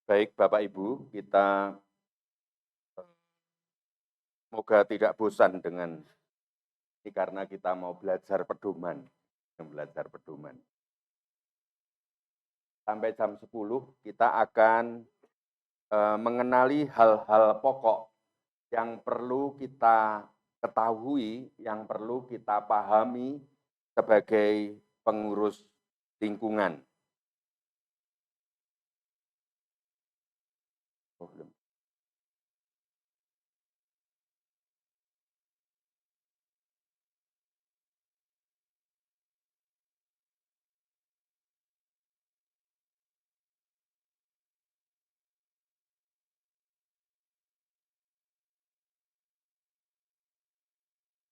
Baik Bapak Ibu, kita semoga tidak bosan dengan ini karena kita mau belajar pedoman, belajar pedoman. Sampai jam 10 kita akan mengenali hal-hal pokok yang perlu kita ketahui, yang perlu kita pahami sebagai pengurus lingkungan. Oh, belum.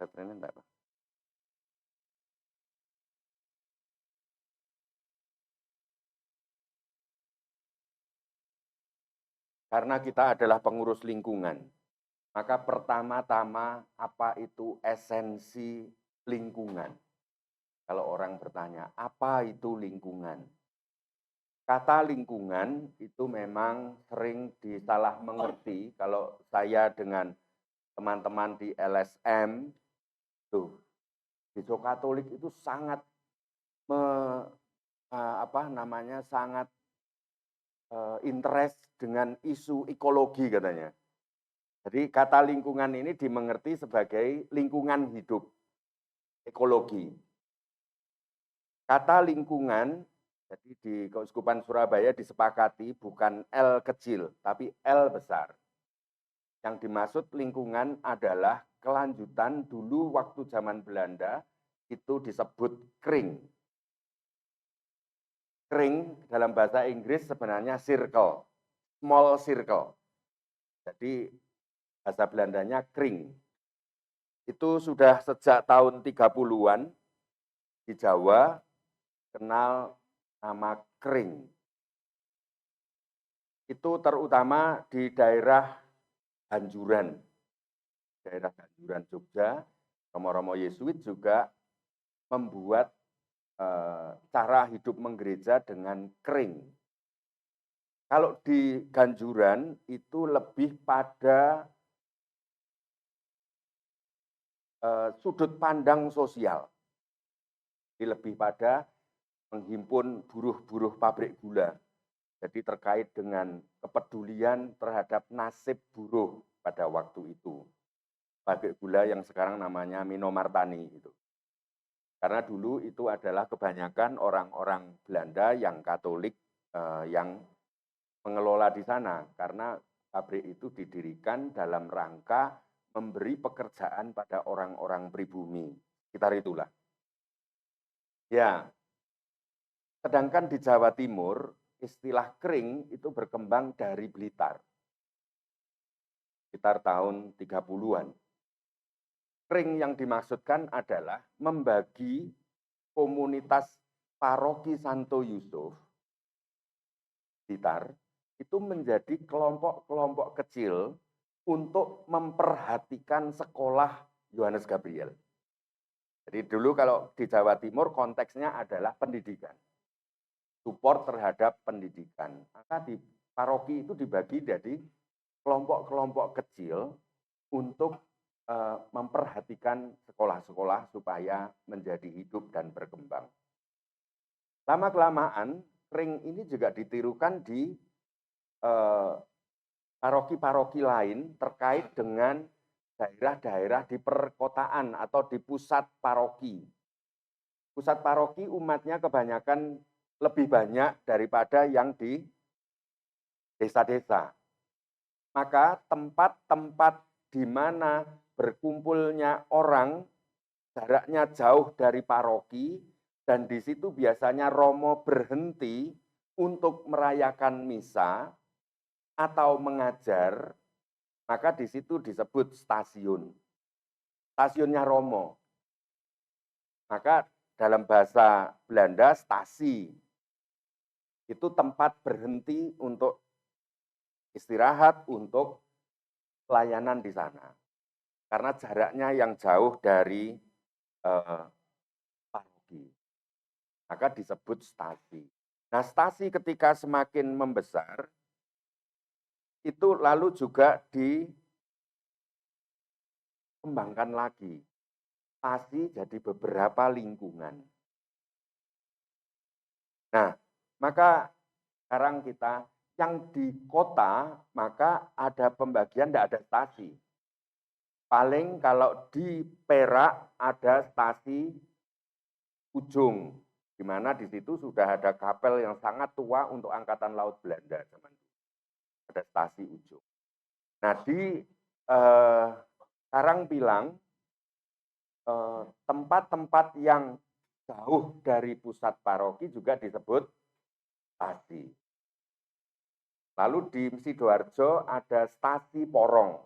Baterainya enggak, Pak? Karena kita adalah pengurus lingkungan, maka pertama-tama apa itu esensi lingkungan? Kalau orang bertanya, apa itu lingkungan? Kata lingkungan itu memang sering disalah mengerti kalau saya dengan teman-teman di LSM, tuh, di Katolik itu sangat me, sangat interest dengan isu ekologi katanya. Jadi kata lingkungan ini dimengerti sebagai lingkungan hidup, ekologi. Kata lingkungan, jadi di Keuskupan Surabaya disepakati bukan L kecil, tapi L besar. Yang dimaksud lingkungan adalah kelanjutan dulu waktu zaman Belanda itu disebut kring. Kring dalam bahasa Inggris sebenarnya circle, small circle. Jadi bahasa Belandanya kring. Itu sudah sejak tahun 30-an di Jawa kenal nama kring. Itu terutama di daerah Hanjuran. Daerah Hanjuran Jogja, Romo-Romo Yesuit juga membuat cara hidup menggereja dengan kring. Kalau di Ganjuran itu lebih pada sudut pandang sosial. Jadi lebih pada menghimpun buruh-buruh pabrik gula. Jadi terkait dengan kepedulian terhadap nasib buruh pada waktu itu. Pabrik gula yang sekarang namanya Minomartani itu. Karena dulu itu adalah kebanyakan orang-orang Belanda yang Katolik yang mengelola di sana. Karena pabrik itu didirikan dalam rangka memberi pekerjaan pada orang-orang pribumi. Sekitar itulah. Ya, sedangkan di Jawa Timur, istilah kring itu berkembang dari Blitar. Sekitar tahun 30-an. Kring yang dimaksudkan adalah membagi komunitas paroki Santo Yusuf, Blitar, itu menjadi kelompok-kelompok kecil untuk memperhatikan sekolah Yohanes Gabriel. Jadi dulu kalau di Jawa Timur konteksnya adalah pendidikan. Support terhadap pendidikan. Maka di paroki itu dibagi jadi kelompok-kelompok kecil untuk memperhatikan sekolah-sekolah supaya menjadi hidup dan berkembang. Lama-kelamaan, kring ini juga ditirukan di paroki-paroki lain terkait dengan daerah-daerah di perkotaan atau di pusat paroki. Pusat paroki umatnya kebanyakan lebih banyak daripada yang di desa-desa. Maka tempat-tempat di mana berkumpulnya orang jaraknya jauh dari paroki dan di situ biasanya romo berhenti untuk merayakan misa atau mengajar, maka di situ disebut stasiun. Stasiunnya romo. Maka dalam bahasa Belanda stasi itu tempat berhenti untuk istirahat, untuk pelayanan di sana. Karena jaraknya yang jauh dari paroki. Maka disebut stasi. Nah, stasi ketika semakin membesar, itu lalu juga dikembangkan lagi. Stasi jadi beberapa lingkungan. Nah, maka sekarang kita yang di kota, maka ada pembagian, tidak ada stasi. Paling kalau di Perak ada stasi Ujung, di mana di situ sudah ada kapel yang sangat tua untuk Angkatan Laut Belanda zaman dulu. Ada stasi Ujung. Nah, di Karangpilang, tempat-tempat yang jauh dari pusat paroki juga disebut stasi. Lalu di Sidoarjo ada stasi Porong.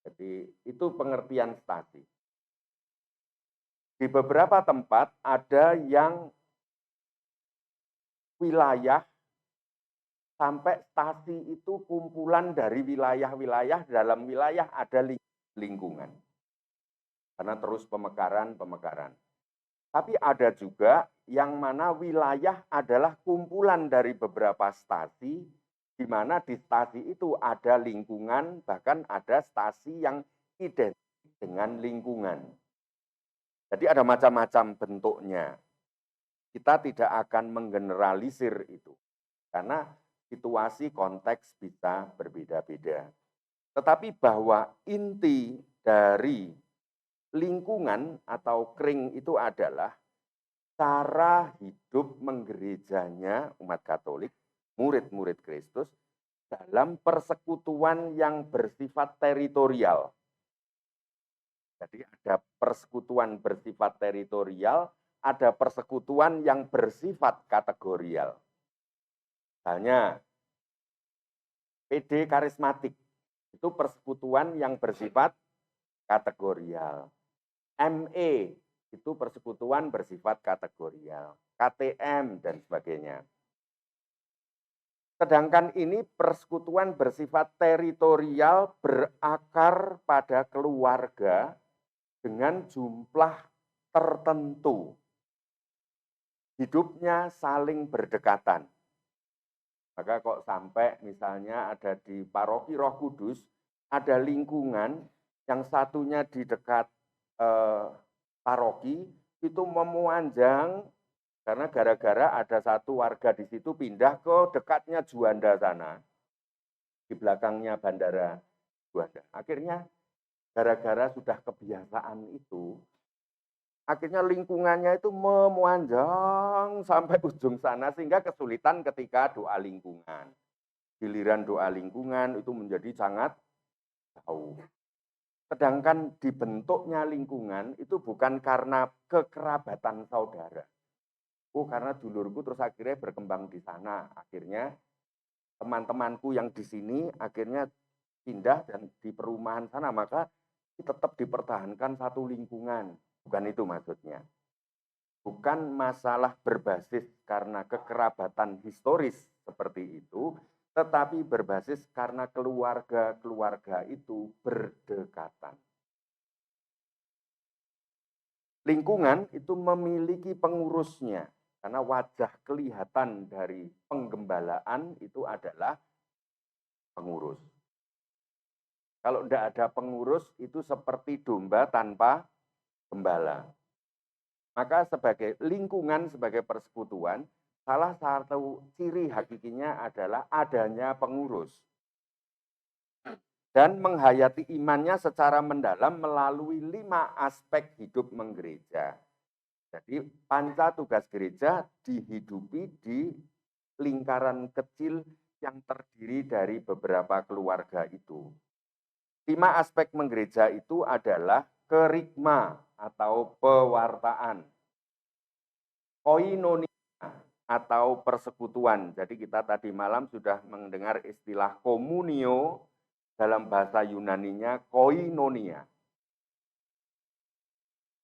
Jadi itu pengertian stasi. Di beberapa tempat ada yang wilayah sampai stasi itu kumpulan dari wilayah-wilayah, dalam wilayah ada lingkungan. Karena terus pemekaran. Tapi ada juga yang mana wilayah adalah kumpulan dari beberapa stasi, di mana di stasi itu ada lingkungan, bahkan ada stasi yang identik dengan lingkungan. Jadi ada macam-macam bentuknya. Kita tidak akan menggeneralisir itu, karena situasi konteks bisa berbeda-beda. Tetapi bahwa inti dari lingkungan atau kring itu adalah cara hidup menggerejanya umat Katolik, murid-murid Kristus, dalam persekutuan yang bersifat teritorial. Jadi ada persekutuan bersifat teritorial, ada persekutuan yang bersifat kategorial. Misalnya, PD karismatik, itu persekutuan yang bersifat kategorial. ME, itu persekutuan bersifat kategorial. KTM, dan sebagainya. Sedangkan ini persekutuan bersifat teritorial berakar pada keluarga dengan jumlah tertentu. Hidupnya saling berdekatan. Maka kok sampai misalnya ada di paroki Roh Kudus, ada lingkungan yang satunya di dekat paroki, itu memanjang karena gara-gara ada satu warga di situ pindah ke dekatnya Juanda sana, di belakangnya bandara Juanda. Akhirnya gara-gara sudah kebiasaan itu, akhirnya lingkungannya itu memanjang sampai ujung sana, sehingga kesulitan ketika doa lingkungan. Giliran doa lingkungan itu menjadi sangat jauh. Sedangkan dibentuknya lingkungan itu bukan karena kekerabatan saudara. Oh, karena dulurku terus akhirnya berkembang di sana. Akhirnya teman-temanku yang di sini akhirnya pindah dan di perumahan sana, maka tetap dipertahankan satu lingkungan. Bukan itu maksudnya. Bukan masalah berbasis karena kekerabatan historis seperti itu, tetapi berbasis karena keluarga-keluarga itu berdekatan. Lingkungan itu memiliki pengurusnya, karena wajah kelihatan dari penggembalaan itu adalah pengurus. Kalau tidak ada pengurus, itu seperti domba tanpa gembala. Maka sebagai lingkungan, sebagai persekutuan, salah satu ciri hakikinya adalah adanya pengurus. Dan menghayati imannya secara mendalam melalui 5 aspek hidup menggereja. Jadi panca tugas gereja dihidupi di lingkaran kecil yang terdiri dari beberapa keluarga itu. 5 aspek menggereja itu adalah kerigma atau pewartaan, koinonia atau persekutuan. Jadi kita tadi malam sudah mendengar istilah komunio, dalam bahasa Yunaninya koinonia.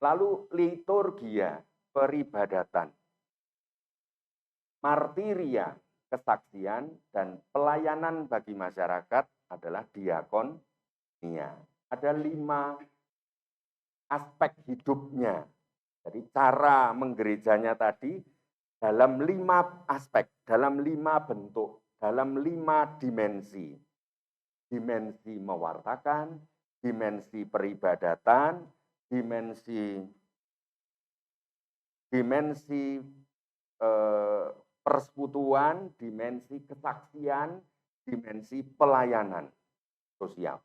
Lalu liturgia, peribadatan. Martiria, kesaksian, dan pelayanan bagi masyarakat adalah diakonia. Ada 5 aspek hidupnya. Jadi cara menggerejanya tadi dalam 5 aspek, dalam 5 bentuk, dalam 5 dimensi. Dimensi mewartakan, dimensi peribadatan, dimensi persekutuan, dimensi kesaksian, dimensi pelayanan sosial.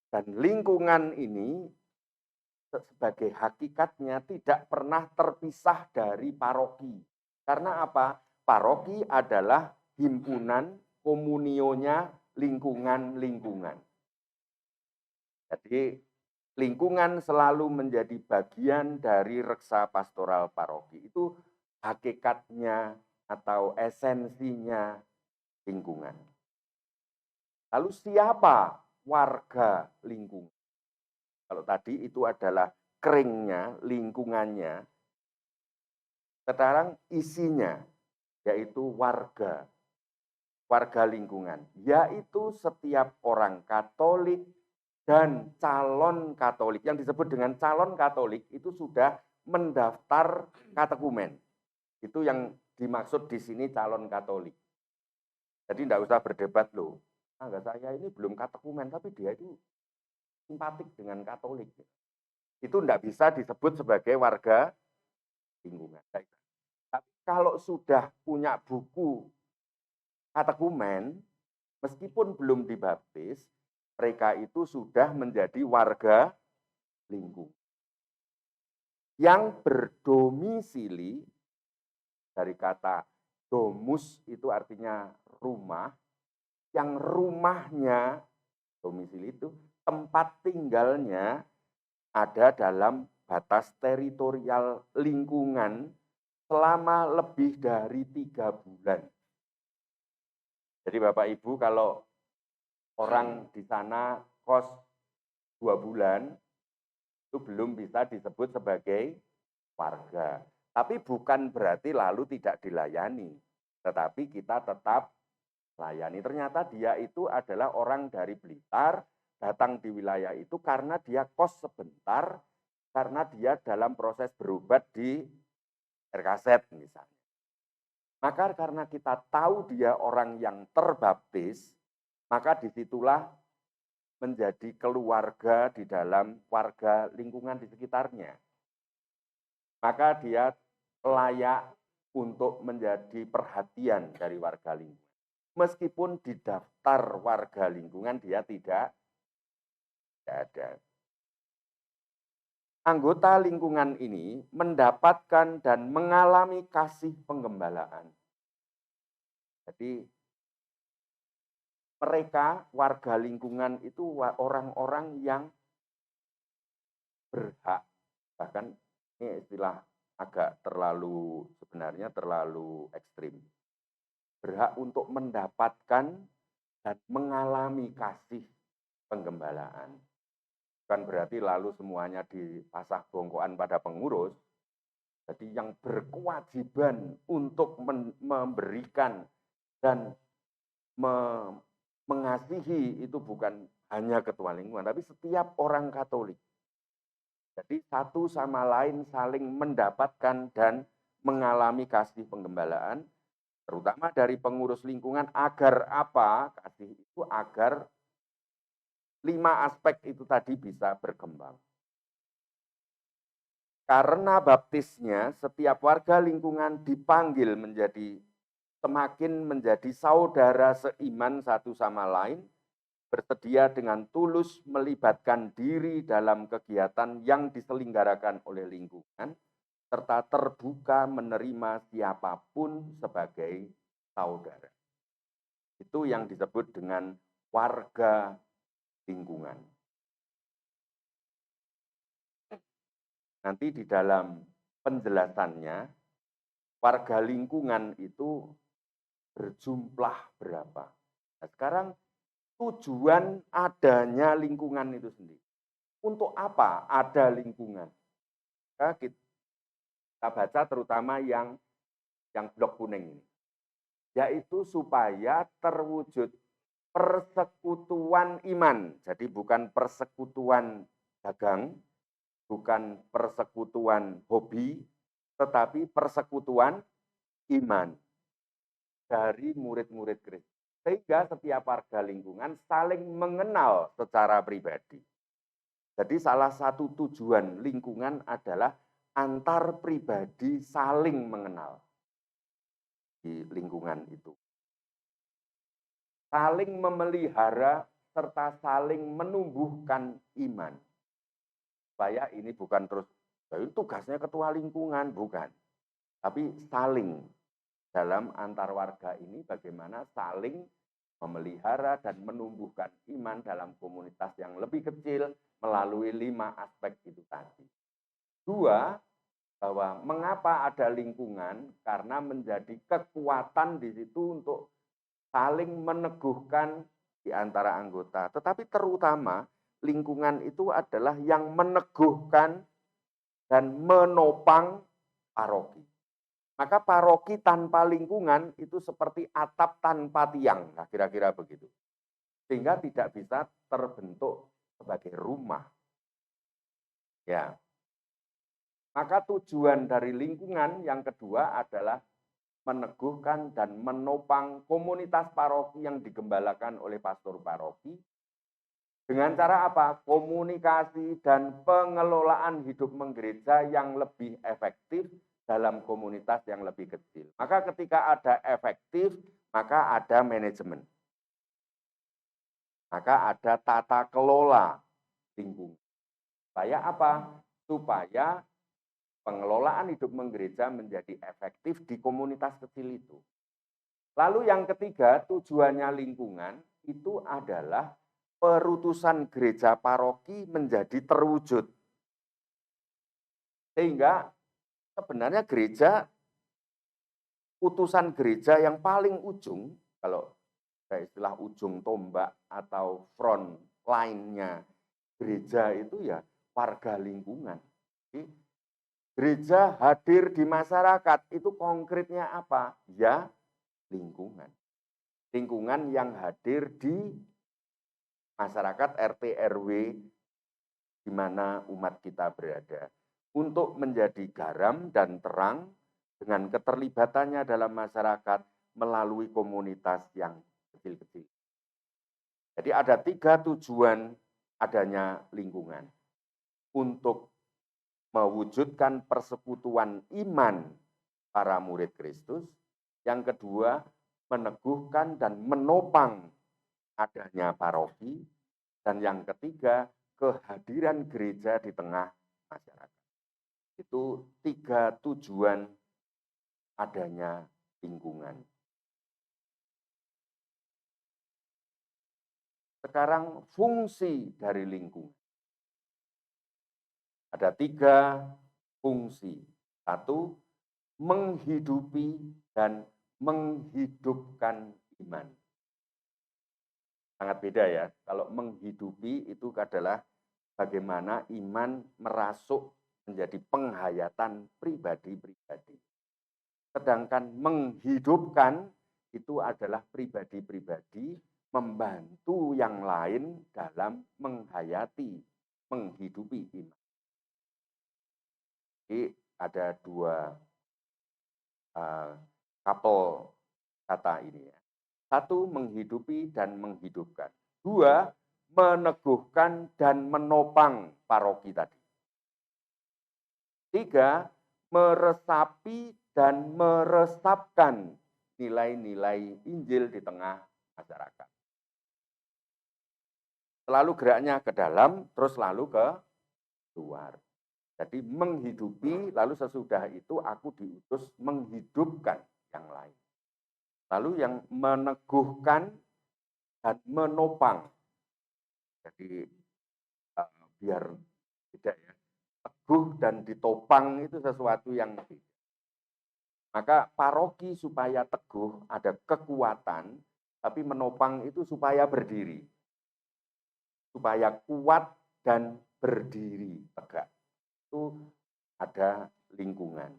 Dan lingkungan ini sebagai hakikatnya tidak pernah terpisah dari paroki. Karena apa? Paroki adalah himpunan komunionya lingkungan-lingkungan. Jadi lingkungan selalu menjadi bagian dari reksa pastoral paroki. Itu hakikatnya atau esensinya lingkungan. Lalu siapa warga lingkungan? Kalau tadi itu adalah keringnya, lingkungannya. Sekarang isinya, yaitu warga lingkungan. Yaitu setiap orang Katolik dan calon Katolik. Yang disebut dengan calon Katolik itu sudah mendaftar katekumen. Itu yang dimaksud di sini calon Katolik. Jadi tidak usah berdebat loh. Enggak, saya ini belum katekumen, tapi dia itu simpatik dengan Katolik. Itu tidak bisa disebut sebagai warga lingkungan. Tapi kalau sudah punya buku katekumen, meskipun belum dibaptis, mereka itu sudah menjadi warga lingkungan. Yang berdomisili, dari kata domus itu artinya rumah, yang rumahnya, domisili itu, tempat tinggalnya ada dalam batas teritorial lingkungan selama lebih dari 3 bulan. Jadi Bapak Ibu kalau orang di sana kos 2 bulan, itu belum bisa disebut sebagai warga. Tapi bukan berarti lalu tidak dilayani, tetapi kita tetap layani. Ternyata dia itu adalah orang dari Blitar, datang di wilayah itu karena dia kos sebentar, karena dia dalam proses berobat di RKZ misalnya. Maka karena kita tahu dia orang yang terbaptis, maka disitulah menjadi keluarga di dalam warga lingkungan di sekitarnya. Maka dia layak untuk menjadi perhatian dari warga lingkungan. Meskipun di daftar warga lingkungan dia tidak ada. Anggota lingkungan ini mendapatkan dan mengalami kasih penggembalaan. Jadi mereka warga lingkungan itu orang-orang yang berhak, bahkan ini istilah agak sebenarnya terlalu ekstrim. Berhak untuk mendapatkan dan mengalami kasih penggembalaan. Bukan berarti lalu semuanya dipasah bongkoan pada pengurus. Jadi yang berkewajiban untuk memberikan dan mengasihi itu bukan hanya ketua lingkungan, tapi setiap orang Katolik. Jadi satu sama lain saling mendapatkan dan mengalami kasih penggembalaan, terutama dari pengurus lingkungan. Agar apa? Kasih itu agar 5 aspek itu tadi bisa berkembang. Karena baptisnya, setiap warga lingkungan dipanggil semakin menjadi saudara seiman satu sama lain, bersedia dengan tulus melibatkan diri dalam kegiatan yang diselenggarakan oleh lingkungan, serta terbuka menerima siapapun sebagai saudara. Itu yang disebut dengan warga lingkungan. Nanti di dalam penjelasannya, warga lingkungan itu berjumlah berapa. Nah, sekarang tujuan adanya lingkungan itu sendiri. Untuk apa ada lingkungan? Kita baca terutama yang blok kuning ini. Yaitu supaya terwujud persekutuan iman. Jadi bukan persekutuan dagang, bukan persekutuan hobi, tetapi persekutuan iman. dari murid-murid Kristus. Sehingga setiap warga lingkungan saling mengenal secara pribadi. Jadi salah satu tujuan lingkungan adalah antar pribadi saling mengenal di lingkungan itu. Saling memelihara serta saling menumbuhkan iman. Supaya ini bukan terus, itu tugasnya ketua lingkungan, bukan. Tapi saling dalam antar warga ini bagaimana saling memelihara dan menumbuhkan iman dalam komunitas yang lebih kecil melalui 5 aspek itu tadi. 2, bahwa mengapa ada lingkungan, karena menjadi kekuatan di situ untuk saling meneguhkan di antara anggota. Tetapi terutama lingkungan itu adalah yang meneguhkan dan menopang paroki. Maka paroki tanpa lingkungan itu seperti atap tanpa tiang, nah kira-kira begitu. Sehingga tidak bisa terbentuk sebagai rumah. Ya. Maka tujuan dari lingkungan yang kedua adalah meneguhkan dan menopang komunitas paroki yang digembalakan oleh pastor paroki. Dengan cara apa? Komunikasi dan pengelolaan hidup menggereja yang lebih efektif dalam komunitas yang lebih kecil. Maka ketika ada efektif, maka ada manajemen. Maka ada tata kelola lingkungan. Supaya apa? Supaya pengelolaan hidup menggereja menjadi efektif di komunitas kecil itu. Lalu yang ketiga, tujuannya lingkungan itu adalah perutusan gereja paroki menjadi terwujud. Sehingga sebenarnya gereja, utusan gereja yang paling ujung, kalau ada istilah ujung tombak atau front line-nya gereja itu ya warga lingkungan. Jadi, gereja hadir di masyarakat itu konkretnya apa? Ya lingkungan. Lingkungan yang hadir di masyarakat RT RW di mana umat kita berada. Untuk menjadi garam dan terang dengan keterlibatannya dalam masyarakat melalui komunitas yang kecil-kecil. Jadi ada 3 tujuan adanya lingkungan. Untuk mewujudkan persekutuan iman para murid Kristus. Yang kedua, meneguhkan dan menopang adanya paroki. Dan yang ketiga, kehadiran gereja di tengah masyarakat. Itu 3 tujuan adanya lingkungan. Sekarang fungsi dari lingkungan. Ada 3 fungsi. 1, menghidupi dan menghidupkan iman. Sangat beda ya. Kalau menghidupi itu adalah bagaimana iman merasuk menjadi penghayatan pribadi-pribadi. Sedangkan menghidupkan itu adalah pribadi-pribadi membantu yang lain dalam menghayati, menghidupi iman. Jadi ada 2 couple kata ini ya. 1, menghidupi dan menghidupkan. 2, meneguhkan dan menopang paroki tadi. 3, meresapi dan meresapkan nilai-nilai Injil di tengah masyarakat. Selalu geraknya ke dalam, terus lalu ke luar. Jadi menghidupi, lalu sesudah itu aku diutus menghidupkan yang lain. Lalu yang meneguhkan dan menopang. Jadi biar tidak ya, teguh dan ditopang itu sesuatu yang beda. Maka paroki supaya teguh ada kekuatan, tapi menopang itu supaya berdiri. Supaya kuat dan berdiri tegak. Itu ada lingkungan.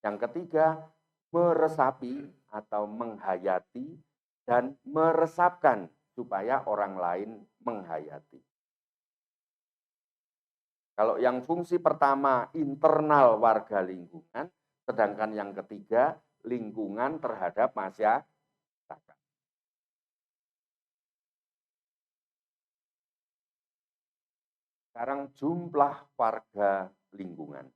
Yang ketiga, meresapi atau menghayati dan meresapkan supaya orang lain menghayati. Kalau yang fungsi pertama internal warga lingkungan, sedangkan yang ketiga lingkungan terhadap kakak. Sekarang jumlah warga lingkungan.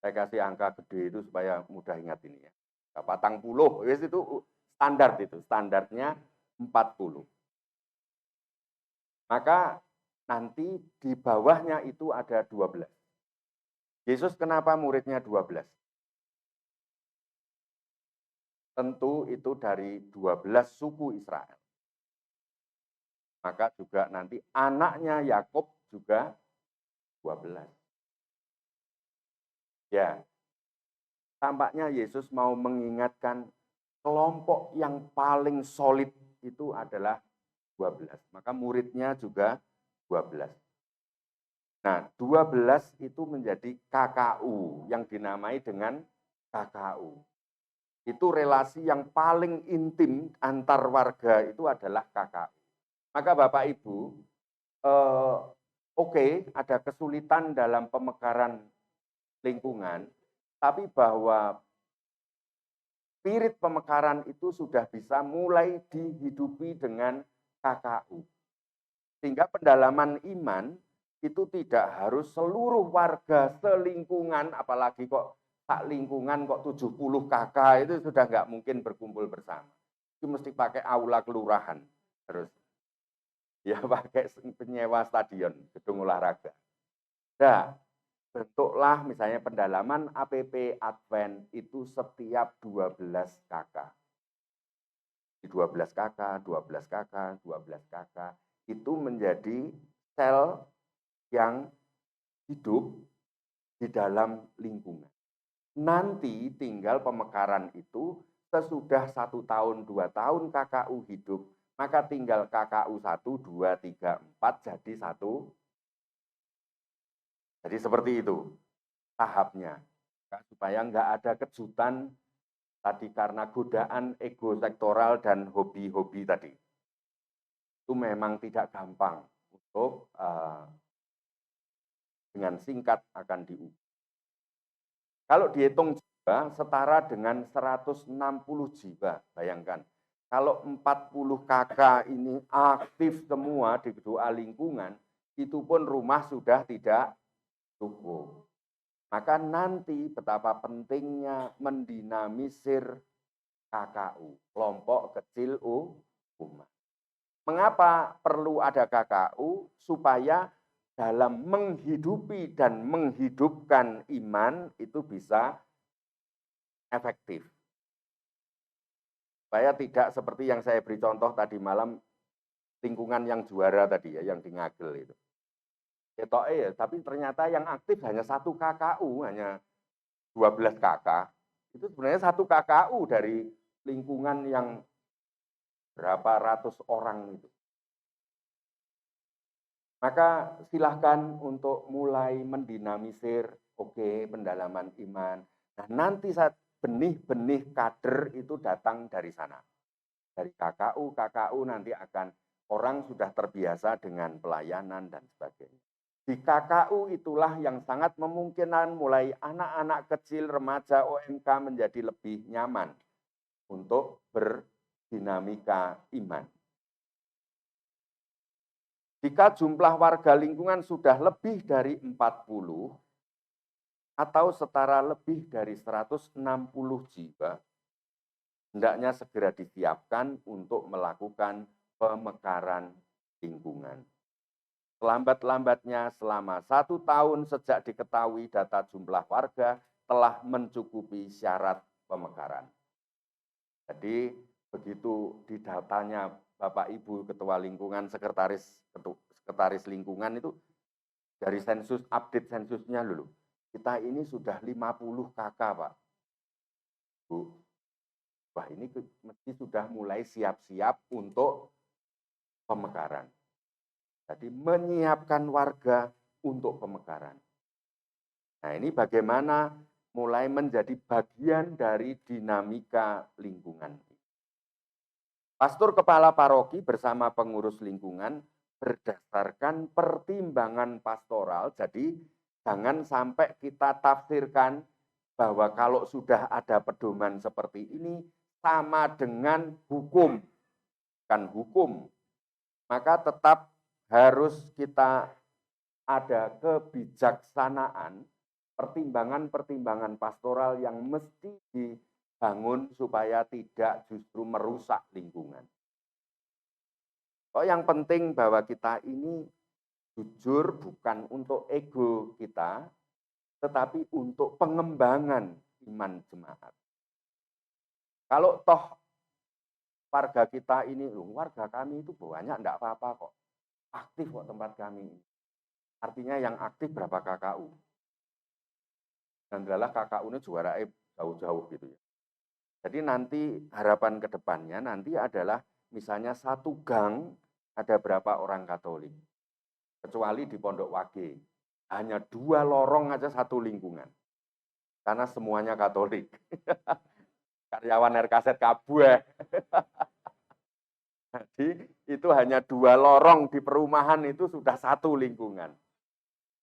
Saya kasih angka gede itu supaya mudah ingat ini ya. 40, itu standar itu, standarnya 40. Maka nanti di bawahnya itu ada 12. Yesus kenapa muridnya 12? Tentu itu dari 12 suku Israel. Maka juga nanti anaknya Yakub juga 12. Ya, tampaknya Yesus mau mengingatkan kelompok yang paling solid itu adalah 12. Maka muridnya juga 12. Nah, 12 itu menjadi KKU yang dinamai dengan KKU. Itu relasi yang paling intim antar warga itu adalah KKU. Maka Bapak Ibu, oke, ada kesulitan dalam pemekaran lingkungan, tapi bahwa spirit pemekaran itu sudah bisa mulai dihidupi dengan KKU. Sehingga pendalaman iman itu tidak harus seluruh warga selingkungan, apalagi kok sak lingkungan kok 70 kakak itu sudah nggak mungkin berkumpul bersama. Itu mesti pakai aula kelurahan terus. Ya pakai penyewa stadion, gedung olahraga. Nah, bentuklah misalnya pendalaman APP Advent itu setiap 12 kakak. Di 12 kakak, 12 kakak, 12 kakak itu menjadi sel yang hidup di dalam lingkungan. Nanti tinggal pemekaran itu sesudah 1 tahun, 2 tahun KKU hidup, maka tinggal KKU 1, 2, 3, 4 jadi satu. Jadi seperti itu tahapnya. Supaya nggak ada kejutan tadi karena godaan ego sektoral dan hobi-hobi tadi. Itu memang tidak gampang untuk dengan singkat akan diuji. Kalau dihitung jiwa, setara dengan 160 jiwa, bayangkan. Kalau 40 kakak ini aktif semua di doa lingkungan, itu pun rumah sudah tidak cukup. Maka nanti betapa pentingnya mendinamisir KKU, kelompok kecil umat. Mengapa perlu ada KKU? Supaya dalam menghidupi dan menghidupkan iman itu bisa efektif. Supaya tidak seperti yang saya beri contoh tadi malam, lingkungan yang juara tadi ya, yang di Ngagel itu. Ya, tapi ternyata yang aktif hanya 1 KKU, hanya 12 kakak. Itu sebenarnya 1 KKU dari lingkungan yang berapa ratus orang itu. Maka silahkan untuk mulai mendinamisir, oke, pendalaman iman. Nah, nanti saat benih-benih kader itu datang dari sana. Dari KKU nanti akan orang sudah terbiasa dengan pelayanan dan sebagainya. Di KKU itulah yang sangat memungkinkan mulai anak-anak kecil, remaja, OMK menjadi lebih nyaman untuk berdinamika iman. Jika jumlah warga lingkungan sudah lebih dari 40 atau setara lebih dari 160 jiwa, hendaknya segera disiapkan untuk melakukan pemekaran lingkungan. Selambat-lambatnya selama 1 tahun sejak diketahui data jumlah warga telah mencukupi syarat pemekaran. Jadi begitu di datanya Bapak Ibu Ketua Lingkungan, Sekretaris Lingkungan itu dari sensus, update sensusnya dulu. Kita ini sudah 50 kakak Pak. Bu, wah ini mesti sudah mulai siap-siap untuk pemekaran. Jadi menyiapkan warga untuk pemekaran. Nah ini bagaimana mulai menjadi bagian dari dinamika lingkungan. Pastor kepala paroki bersama pengurus lingkungan berdasarkan pertimbangan pastoral, jadi jangan sampai kita tafsirkan bahwa kalau sudah ada pedoman seperti ini, sama dengan hukum, bukan hukum, maka tetap harus kita ada kebijaksanaan, pertimbangan-pertimbangan pastoral yang mesti dibangun supaya tidak justru merusak lingkungan. Yang penting bahwa kita ini jujur bukan untuk ego kita, tetapi untuk pengembangan iman jemaat. Kalau toh warga kita ini, warga kami itu banyak, enggak apa-apa kok. Aktif kok tempat kami. Artinya yang aktif berapa KKU? Dan adalah KKU ini juara jauh-jauh gitu ya. Jadi nanti harapan ke depannya nanti adalah misalnya satu gang ada berapa orang Katolik. Kecuali di Pondok Wage. Hanya 2 lorong aja satu lingkungan. Karena semuanya Katolik. Karyawan RKZ kabeh. Jadi itu hanya 2 lorong di perumahan itu sudah satu lingkungan.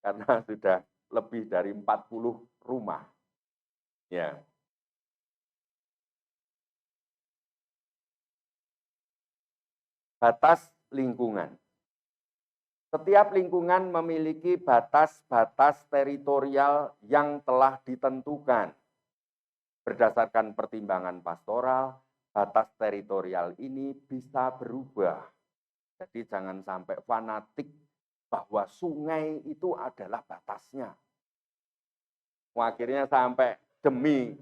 Karena sudah lebih dari 40 rumah. Ya. Batas lingkungan. Setiap lingkungan memiliki batas-batas teritorial yang telah ditentukan. Berdasarkan pertimbangan pastoral, batas teritorial ini bisa berubah. Jadi jangan sampai fanatik bahwa sungai itu adalah batasnya. Akhirnya sampai demi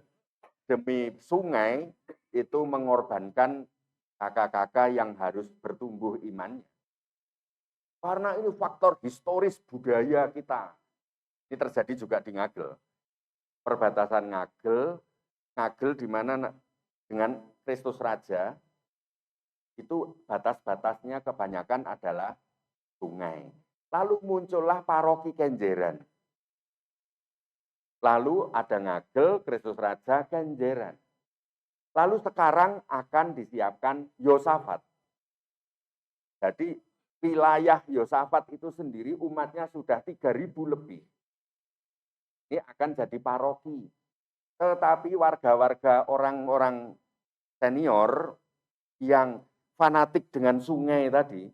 sungai itu mengorbankan kakak-kakak yang harus bertumbuh imannya. Karena ini faktor historis budaya kita. Ini terjadi juga di Ngagel. Perbatasan Ngagel di mana dengan Kristus Raja, itu batas-batasnya kebanyakan adalah sungai. Lalu muncullah paroki Kenjeran. Lalu ada Ngagel, Kristus Raja, Kenjeran. Lalu sekarang akan disiapkan Yosafat. Jadi wilayah Yosafat itu sendiri umatnya sudah 3.000 lebih. Ini akan jadi paroki. Tetapi warga-warga orang-orang senior yang fanatik dengan sungai tadi,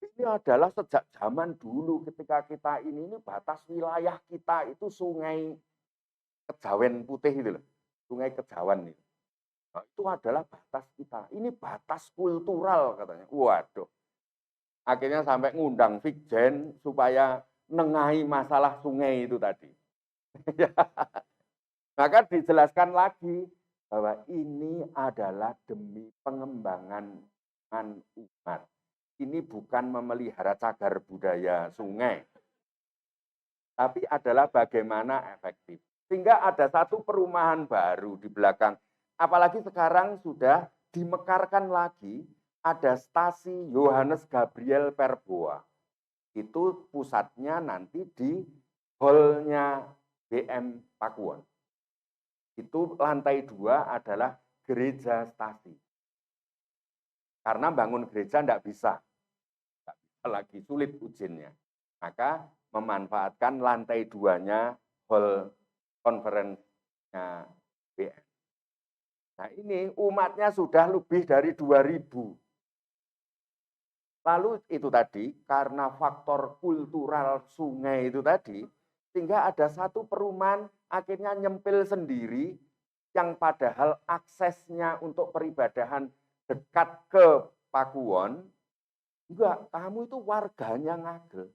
ini adalah sejak zaman dulu ketika kita ini batas wilayah kita itu sungai Kejawen Putih itu loh. Sungai Kejawan itu. Nah, itu adalah batas kita. Ini batas kultural katanya. Waduh. Akhirnya sampai ngundang Vikjen supaya nengahi masalah sungai itu tadi. Maka dijelaskan lagi bahwa ini adalah demi pengembangan umat. Ini bukan memelihara cagar budaya sungai. Tapi adalah bagaimana efektif. Sehingga ada satu perumahan baru di belakang. Apalagi sekarang sudah dimekarkan lagi, ada stasi Yohanes Gabriel Perboa. Itu pusatnya nanti di hall-nya BM Pakuwon. Itu lantai 2 adalah gereja stasi. Karena bangun gereja tidak bisa lagi, sulit izinnya. Maka memanfaatkan lantai 2-nya hall konferensinya BM. Nah ini umatnya sudah lebih dari 2.000. Lalu itu tadi, karena faktor kultural sungai itu tadi, sehingga ada satu perumahan akhirnya nyempil sendiri, yang padahal aksesnya untuk peribadahan dekat ke Pakuwon, enggak, kamu itu warganya Ngagel.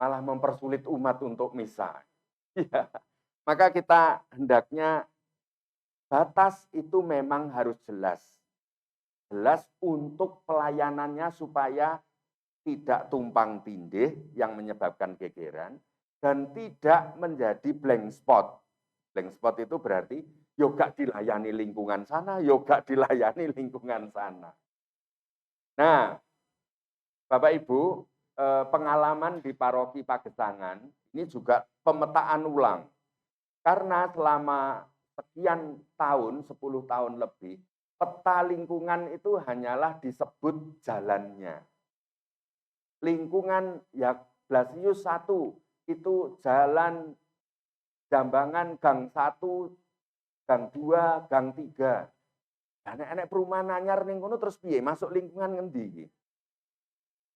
Malah mempersulit umat untuk misa. Ya. Maka kita hendaknya batas itu memang harus jelas. Jelas untuk pelayanannya supaya tidak tumpang tindih yang menyebabkan gegeran dan tidak menjadi blank spot. Blank spot itu berarti yoga dilayani lingkungan sana, yoga dilayani lingkungan sana. Nah, Bapak Ibu, pengalaman di paroki Pagesangan ini juga pemetaan ulang. Karena selama sekian tahun, 10 tahun lebih, peta lingkungan itu hanyalah disebut jalannya. Lingkungan ya Blasius 1 itu jalan Jambangan Gang 1 gang 2, gang 3. Nek perumahan anyar ning kono terus piye? Masuk lingkungan ngendi iki?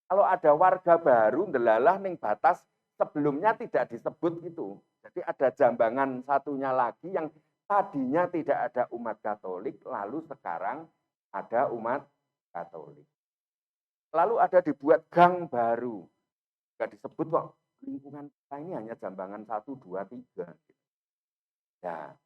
Kalau ada warga baru ndelalah ning batas sebelumnya tidak disebut itu. Jadi ada jambangan satunya lagi yang tadinya tidak ada umat Katolik, lalu sekarang ada umat Katolik. Lalu ada dibuat gang baru. Enggak disebut kok, lingkungan kita ini hanya jambangan 1, 2, 3. Ya,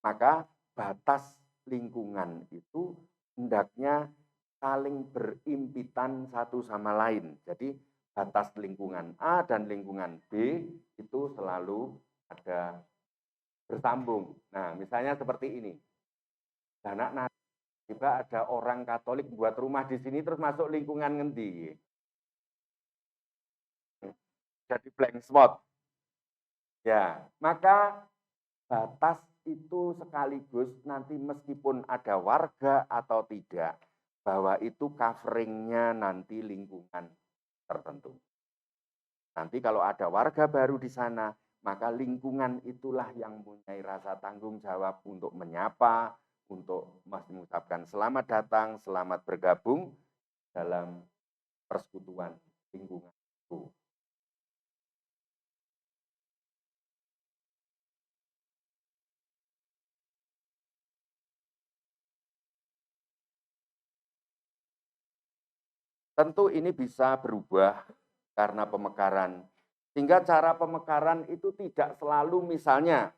maka batas lingkungan itu hendaknya saling berimpitan satu sama lain. Jadi batas lingkungan A dan lingkungan B itu selalu ada bersambung. Nah, misalnya seperti ini. Karena tiba ada orang Katolik buat rumah di sini terus masuk lingkungan ngendi. Jadi blank spot. Ya, maka batas itu sekaligus nanti meskipun ada warga atau tidak, bahwa itu coveringnya nanti lingkungan tertentu. Nanti kalau ada warga baru di sana, maka lingkungan itulah yang punya rasa tanggung jawab untuk menyapa, untuk mengucapkan selamat datang, selamat bergabung dalam persekutuan lingkungan itu. Tentu ini bisa berubah karena pemekaran. Sehingga cara pemekaran itu tidak selalu misalnya,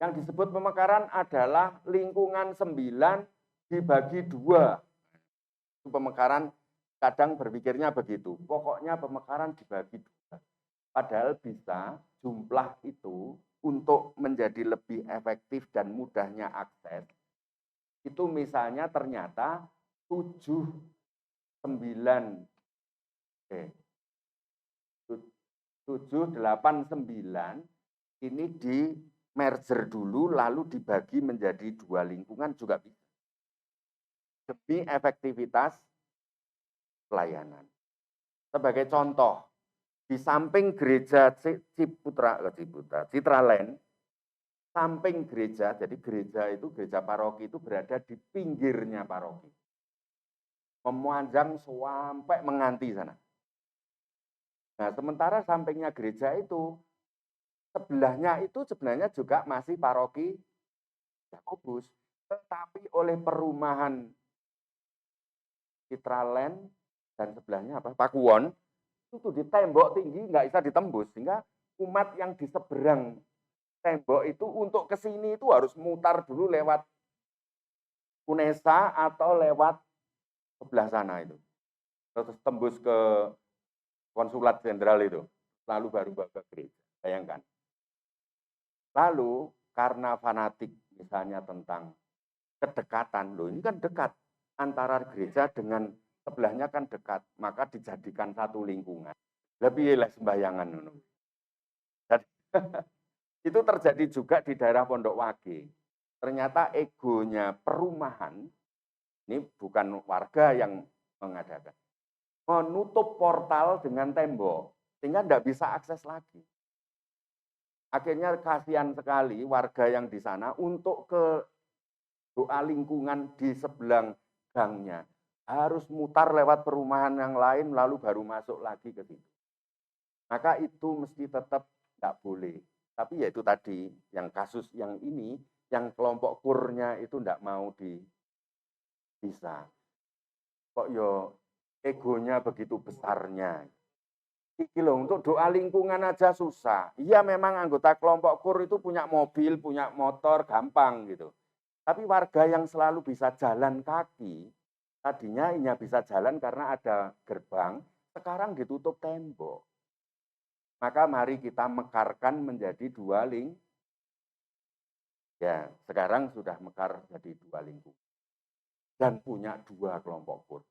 yang disebut pemekaran adalah lingkungan 9 dibagi 2. Pemekaran kadang berpikirnya begitu. Pokoknya pemekaran dibagi 2. Padahal bisa jumlah itu untuk menjadi lebih efektif dan mudahnya akses. Itu misalnya ternyata 7, 9, 7, 8, 9 ini di merger dulu lalu dibagi menjadi 2 lingkungan juga bisa. Demi efektivitas pelayanan. Sebagai contoh, di samping gereja Citraland, samping gereja, jadi gereja itu, gereja paroki itu berada di pinggirnya paroki. Memanjang sampai menganti sana. Nah, sementara sampingnya gereja itu, sebelahnya itu sebenarnya juga masih paroki Yakobus, tetapi oleh perumahan Citraland dan sebelahnya apa? Pakuwon, itu di tembok tinggi nggak bisa ditembus, sehingga umat yang di seberang tembok itu untuk ke sini itu harus mutar dulu lewat Unesa atau lewat sebelah sana itu. Terus tembus ke konsulat jenderal itu, lalu baru ke gereja. Bayangkan. Lalu karena fanatik misalnya tentang kedekatan, loh ini kan dekat antara gereja dengan sebelahnya kan dekat, maka dijadikan satu lingkungan. Lebih lah sembayangan. Itu terjadi juga di daerah Pondok Wage. Ternyata egonya perumahan, ini bukan warga yang mengadakan, menutup portal dengan tembok, sehingga tidak bisa akses lagi. Akhirnya kasihan sekali warga yang di sana untuk ke doa lingkungan di sebelah gangnya. Harus mutar lewat perumahan yang lain, lalu baru masuk lagi ke situ. Maka itu mesti tetap tidak boleh. Tapi ya itu tadi, yang kasus yang ini, yang kelompok kurnya itu tidak mau bisa. Kok yo egonya begitu besarnya. Iki loh, untuk doa lingkungan aja susah. Iya memang anggota kelompok kur itu punya mobil, punya motor, gampang gitu. Tapi warga yang selalu bisa jalan kaki, tadinya hanya bisa jalan karena ada gerbang, sekarang ditutup tembok. Maka mari kita mekarkan menjadi 2 lingkungan. Ya, sekarang sudah mekar jadi 2 lingkungan. Dan punya 2 kelompok kur.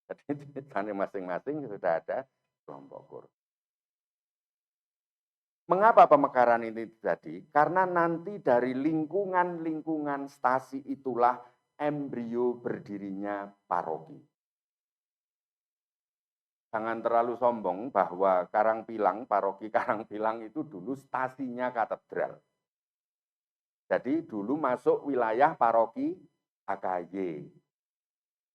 Jadi masing-masing sudah ada kelompok kur. Mengapa pemekaran ini terjadi? Karena nanti dari lingkungan-lingkungan stasi itulah embrio berdirinya paroki. Jangan terlalu sombong bahwa Karangpilang, paroki Karangpilang itu dulu stasinya katedral. Jadi dulu masuk wilayah paroki HKY.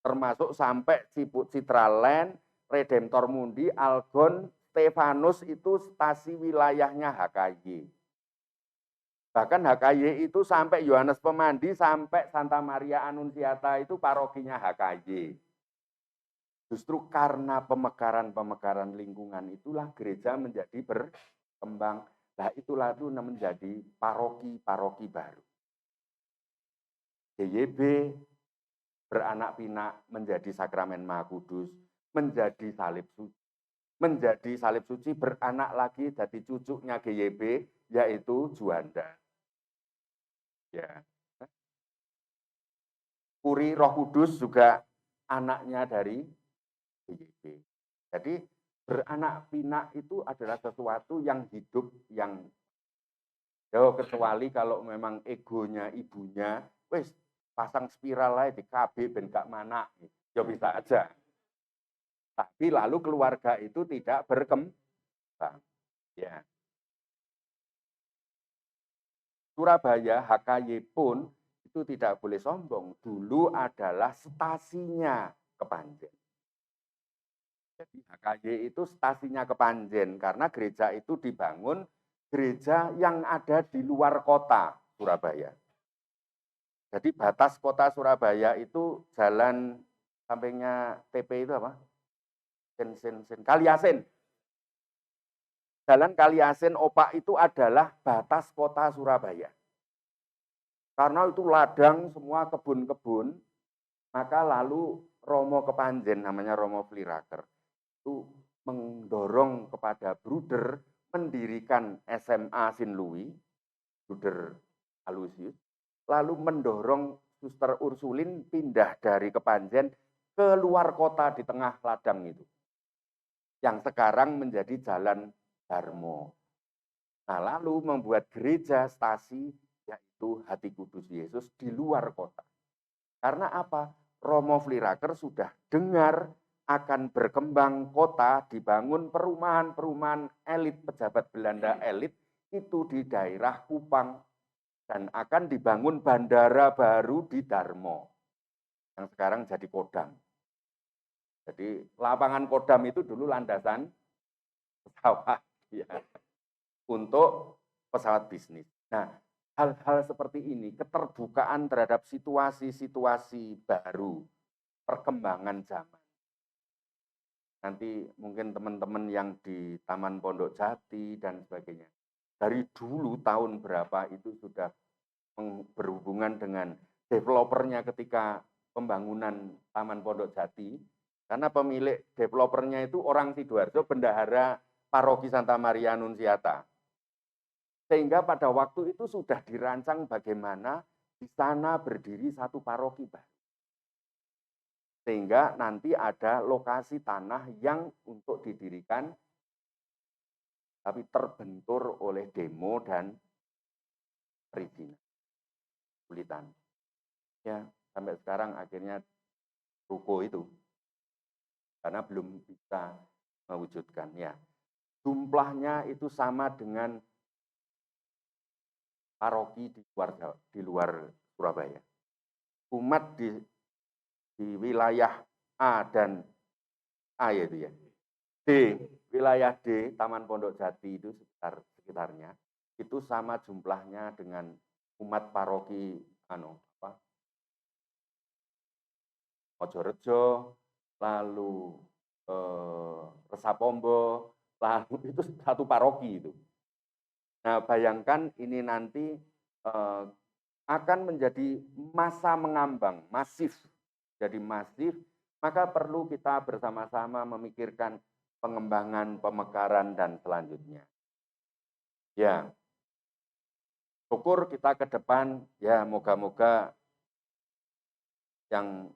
Termasuk sampai Citraland, Redemptor Mundi, Algon, Stefanus itu stasi wilayahnya HKY. Bahkan HKY itu sampai Yohanes Pemandi, sampai Santa Maria Annunziata itu parokinya HKY. Justru karena pemekaran-pemekaran lingkungan itulah gereja menjadi berkembang. Nah itulah itu menjadi paroki-paroki baru. GYB beranak pinak menjadi sakramen Maha Kudus, menjadi salib suci. Menjadi salib suci beranak lagi jadi cucunya GYB, yaitu Juanda. Ya. Puri Roh Kudus juga anaknya dari GYB. Jadi beranak pinak itu adalah sesuatu yang hidup, yang kecuali kalau memang egonya ibunya, wes pasang spiral aja di KB ben gak mana, ya bisa aja. Tapi lalu keluarga itu tidak berkembang. Ya. Surabaya HKY pun itu tidak boleh sombong. Dulu adalah stasinya Kepanjen. Jadi HKY itu stasinya Kepanjen karena gereja itu dibangun gereja yang ada di luar kota Surabaya. Jadi batas kota Surabaya itu jalan sampingnya TP itu apa? Kaliasin. Jalan Kaliasin Opak itu adalah batas kota Surabaya. Karena itu ladang semua kebun-kebun, maka lalu Romo Kepanjen, namanya Romo Fliraker, itu mendorong kepada Bruder mendirikan SMA Sinlui, Bruder Alusius, lalu mendorong Suster Ursulin pindah dari Kepanjen ke luar kota di tengah ladang itu, yang sekarang menjadi Jalan Darmo. Nah, lalu membuat gereja stasi, yaitu Hati Kudus Yesus di luar kota. Karena apa? Romo Fliraker sudah dengar akan berkembang kota, dibangun perumahan-perumahan elit, pejabat Belanda elit, itu di daerah Kupang. Dan akan dibangun bandara baru di Darmo, yang sekarang jadi Kodam. Jadi lapangan Kodam itu dulu landasan pesawat, ya, untuk pesawat bisnis. Nah, hal-hal seperti ini, keterbukaan terhadap situasi-situasi baru, perkembangan zaman. Nanti mungkin teman-teman yang di Taman Pondok Jati dan sebagainya, dari dulu tahun berapa itu sudah berhubungan dengan developernya ketika pembangunan Taman Pondok Jati, karena pemilik developernya itu orang Sidoarjo, bendahara Paroki Santa Maria Annunziata. Sehingga pada waktu itu sudah dirancang bagaimana di sana berdiri satu paroki baru. Sehingga nanti ada lokasi tanah yang untuk didirikan, tapi terbentur oleh demo dan perizinan. Sulitan. Ya, sampai sekarang akhirnya ruko itu. Karena belum bisa mewujudkan. Ya, jumlahnya itu sama dengan paroki di luar Surabaya. Umat di wilayah A dan A yaitu ya. D, wilayah D, Taman Pondok Jati itu sekitarnya, itu sama jumlahnya dengan umat paroki Mojorejo, lalu Resapombo, lalu itu satu paroki itu. Nah, bayangkan ini nanti akan menjadi masa mengambang, masif. Jadi masif, maka perlu kita bersama-sama memikirkan pengembangan, pemekaran, dan selanjutnya. Ya, syukur kita ke depan, ya moga-moga yang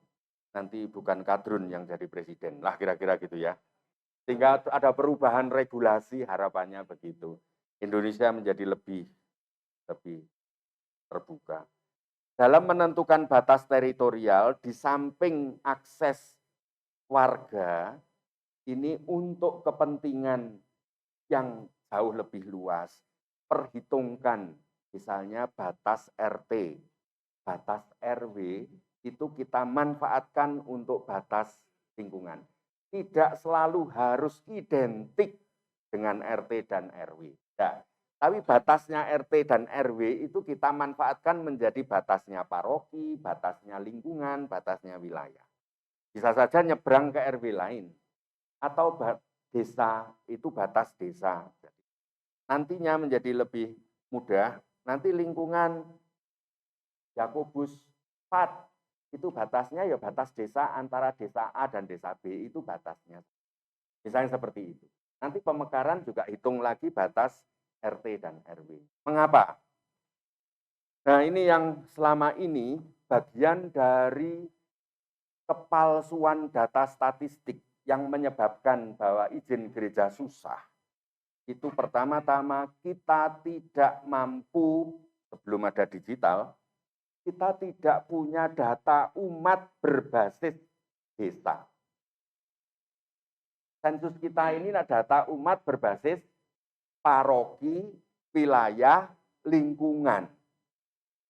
nanti bukan kadrun yang jadi presiden, lah kira-kira gitu ya. Sehingga ada perubahan regulasi, harapannya begitu. Indonesia menjadi lebih terbuka. Dalam menentukan batas teritorial, di samping akses warga, ini untuk kepentingan yang jauh lebih luas, perhitungkan Misalnya batas RT, batas RW, itu kita manfaatkan untuk batas lingkungan. Tidak selalu harus identik dengan RT dan RW. Ya. Tapi batasnya RT dan RW itu kita manfaatkan menjadi batasnya paroki, batasnya lingkungan, batasnya wilayah. Bisa saja nyebrang ke RW lain. Atau desa itu batas desa. Nantinya menjadi lebih mudah, nanti lingkungan Yakobus 4 itu batasnya ya batas desa antara desa A dan desa B itu batasnya. Misalnya seperti itu. Nanti pemekaran juga hitung lagi batas RT dan RW. Mengapa? Nah ini yang selama ini bagian dari kepalsuan data statistik yang menyebabkan bahwa izin gereja susah. Itu pertama-tama kita tidak mampu, sebelum ada digital, kita tidak punya data umat berbasis desa. Sensus kita ini adalah data umat berbasis paroki, wilayah, lingkungan.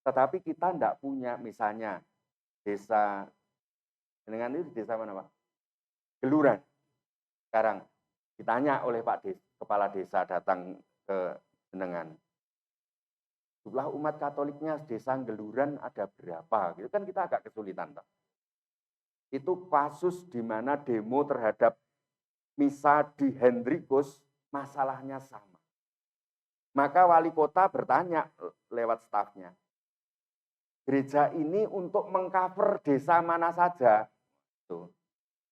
Tetapi kita tidak punya misalnya desa, dengan itu desa mana Pak? Geluran. Sekarang ditanya oleh Pak Kepala Desa datang ke Jenengan. Jumlah umat Katoliknya desa Geluran ada berapa? Gitu kan kita agak kesulitan. Pak. Itu kasus di mana demo terhadap misa di Hendrikus, masalahnya sama. Maka wali kota bertanya lewat stafnya, gereja ini untuk mengcover desa mana saja?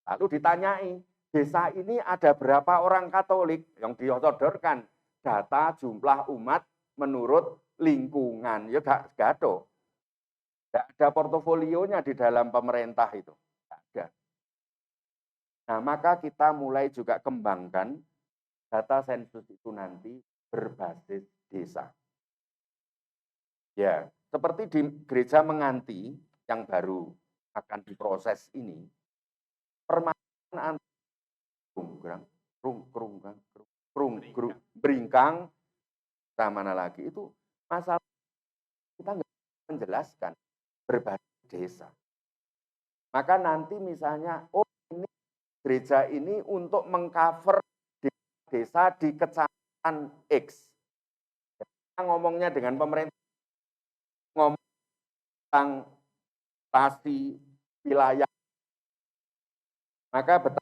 Lalu ditanyai, desa ini ada berapa orang Katolik? Yang disodorkan data jumlah umat menurut lingkungan. Ya gak ada. Tidak ada portofolionya di dalam pemerintah itu. Tidak ada. Nah, maka kita mulai juga kembangkan data sensus itu nanti berbasis desa. Ya, seperti di gereja Menganti yang baru akan diproses ini, permasalahan beringkang, mana lagi itu masalah kita nggak menjelaskan berbasis desa. Maka nanti misalnya, oh ini gereja ini untuk mengcover desa di kecamatan X. Kita ngomongnya dengan pemerintah, ngomong tentang stasi wilayah, maka betul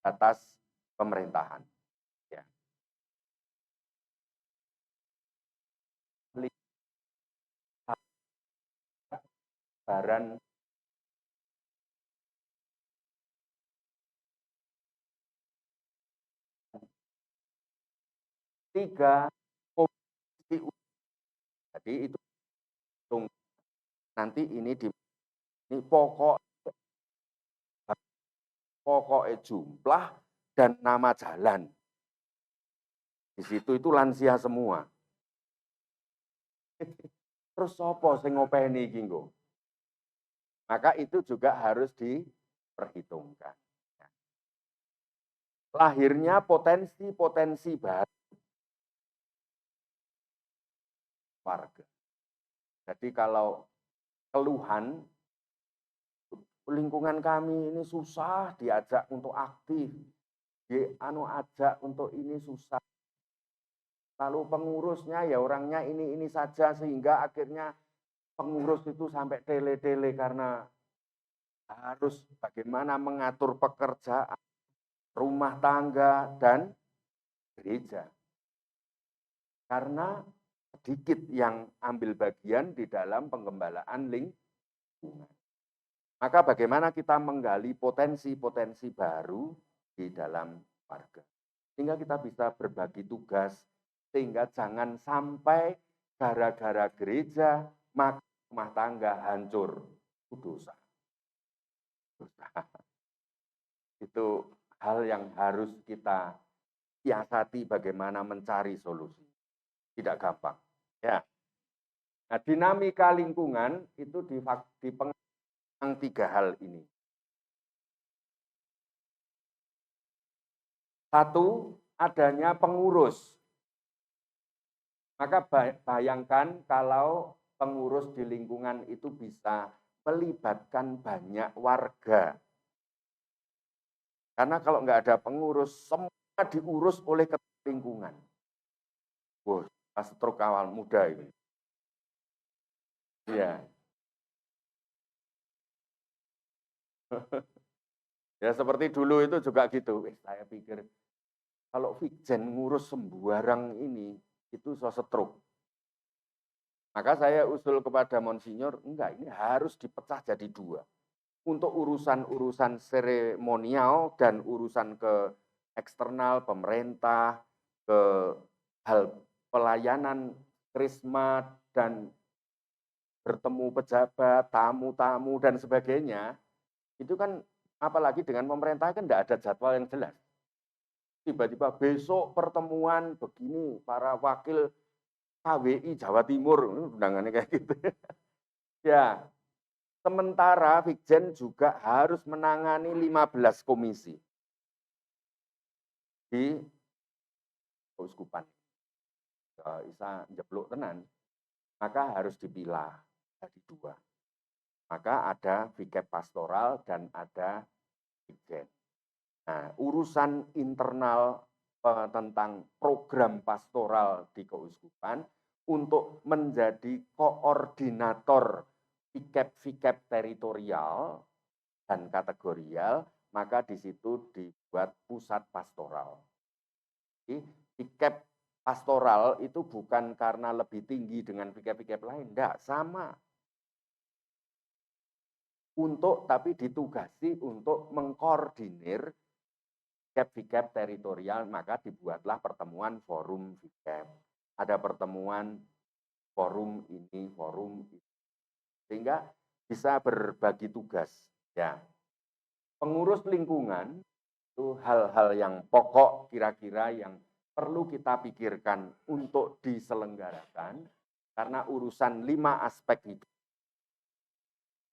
atas pemerintahan. Ya. Baran tiga komisi, jadi itu nanti ini pokoknya jumlah dan nama jalan. Di situ itu lansia semua. Terus sopo sing ngopeni iki nggo? Maka itu juga harus diperhitungkan. Lahirnya potensi-potensi baru warga. Jadi kalau keluhan lingkungan kami ini susah diajak untuk aktif, ajak untuk ini susah. Lalu pengurusnya ya orangnya ini saja sehingga akhirnya pengurus itu sampai tele-tele karena harus bagaimana mengatur pekerjaan, rumah tangga, dan gereja. Karena sedikit yang ambil bagian di dalam penggembalaan lingkungan. Maka bagaimana kita menggali potensi-potensi baru di dalam warga. Sehingga kita bisa berbagi tugas, sehingga jangan sampai gara-gara gereja, maka rumah tangga hancur. Itu dosa. Itu hal yang harus kita siasati bagaimana mencari solusi. Tidak gampang. Ya. Nah, dinamika lingkungan itu dipengaruhi 3 hal ini. 1, adanya pengurus. Maka bayangkan kalau pengurus di lingkungan itu bisa melibatkan banyak warga. Karena kalau nggak ada pengurus, semua diurus oleh ketua lingkungan. Wah, pas stroke awal muda ini. Iya. Ya seperti dulu itu juga gitu. Saya pikir kalau Vikjen ngurus sembarang ini, itu so stroke. Maka saya usul kepada Monsinyur, enggak, ini harus dipecah jadi dua. Untuk urusan-urusan seremonial dan urusan ke eksternal, pemerintah, ke hal pelayanan, krisma, dan bertemu pejabat, tamu-tamu, dan sebagainya, itu kan apalagi dengan pemerintah kan tidak ada jadwal yang jelas. Tiba-tiba besok pertemuan begini, para wakil KWI Jawa Timur, undangannya kayak gitu. Ya, sementara Vikjen juga harus menangani 15 komisi di keuskupan. Isa jeblok tenan, maka harus dipilah jadi dua. Maka ada Vikep pastoral dan ada Vikjen. Nah, urusan internal tentang program pastoral di keuskupan untuk menjadi koordinator Vikep teritorial dan kategorial, maka di situ dibuat pusat pastoral. Jadi, Vikep pastoral itu bukan karena lebih tinggi dengan Vikep lain, enggak, sama. Tapi ditugasi untuk mengkoordinir Vikep teritorial, maka dibuatlah pertemuan forum Vikep. Ada pertemuan forum ini, forum itu. Sehingga bisa berbagi tugas. Ya. Pengurus lingkungan itu hal-hal yang pokok kira-kira yang perlu kita pikirkan untuk diselenggarakan karena urusan 5 aspek hidup.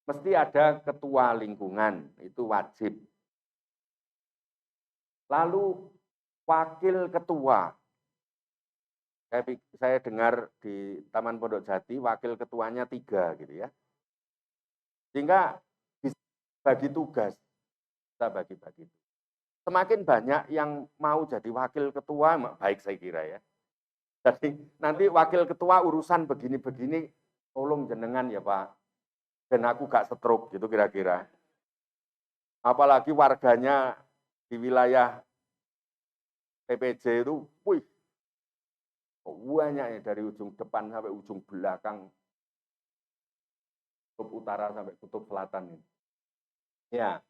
Mesti ada ketua lingkungan, itu wajib. Lalu wakil ketua. Saya dengar di Taman Pondok Jati, wakil ketuanya 3 gitu ya. Sehingga bisa bagi tugas, bisa bagi-bagi. Semakin banyak yang mau jadi wakil ketua, baik saya kira ya. Jadi nanti wakil ketua urusan begini-begini, tolong jenengan ya Pak. Dan aku gak stroke gitu kira-kira. Apalagi warganya di wilayah PPJ itu, wih, banyak ya dari ujung depan sampai ujung belakang, kutub utara sampai kutub selatan ini. Ya,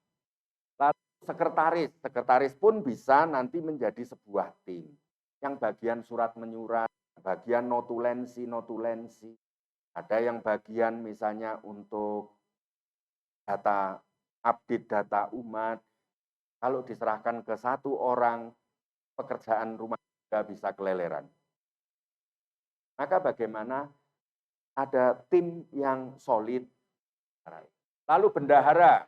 lalu sekretaris pun bisa nanti menjadi sebuah tim. Yang bagian surat menyurat, bagian notulensi, ada yang bagian misalnya untuk data, update data umat. Kalau diserahkan ke satu orang, pekerjaan rumah tangga bisa keleleran. Maka bagaimana ada tim yang solid. Lalu bendahara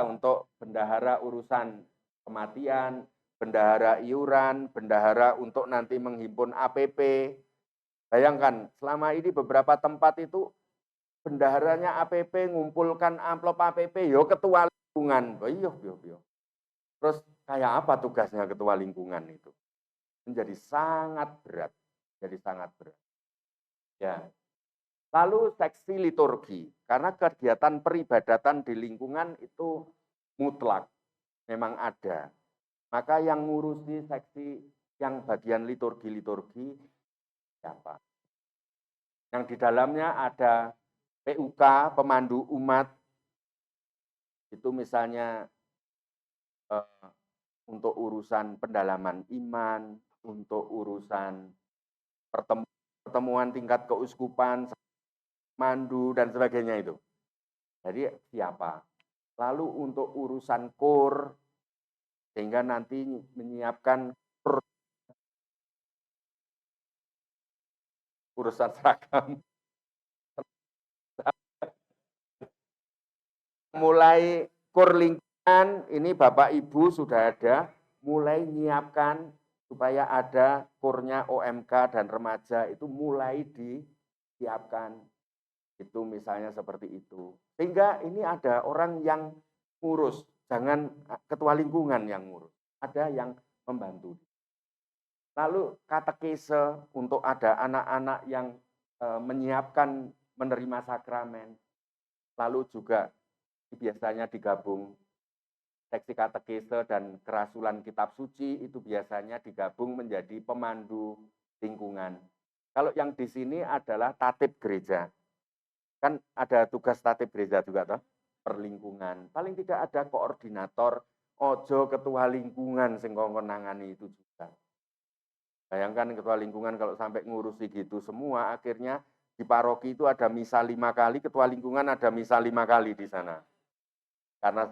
untuk bendahara urusan kematian, bendahara iuran, bendahara untuk nanti menghimpun APP. Bayangkan, selama ini beberapa tempat itu bendaharanya APP ngumpulkan amplop APP, yo ketua lingkungan. Yo. Terus kayak apa tugasnya ketua lingkungan itu? Menjadi sangat berat. Ya. Lalu seksi liturgi, karena kegiatan peribadatan di lingkungan itu mutlak, memang ada. Maka yang ngurusi seksi yang bagian liturgi siapa? Yang di dalamnya ada PUK, pemandu umat, itu misalnya untuk urusan pendalaman iman, untuk urusan pertemuan tingkat keuskupan, mandu, dan sebagainya itu. Jadi siapa? Lalu untuk urusan kur, sehingga nanti menyiapkan urusan seragam. Mulai kur lingkungan, ini Bapak Ibu sudah ada, mulai menyiapkan supaya ada kurnya OMK dan remaja itu mulai disiapkan. Itu misalnya seperti itu. Sehingga ini ada orang yang ngurus, jangan ketua lingkungan yang ngurus. Ada yang membantu. Lalu katekese untuk ada anak-anak yang menyiapkan menerima sakramen. Lalu juga biasanya digabung seksi katekese dan kerasulan kitab suci itu biasanya digabung menjadi pemandu lingkungan. Kalau yang di sini adalah tatib gereja. Kan ada tugas tatib gereja juga toh, perlingkungan. Paling tidak ada koordinator, ojo ketua lingkungan sing kongkon nangani itu juga. Bayangkan ketua lingkungan kalau sampai ngurusi gitu semua, akhirnya di paroki itu ada misa 5 kali, ketua lingkungan ada misa 5 kali di sana. Karena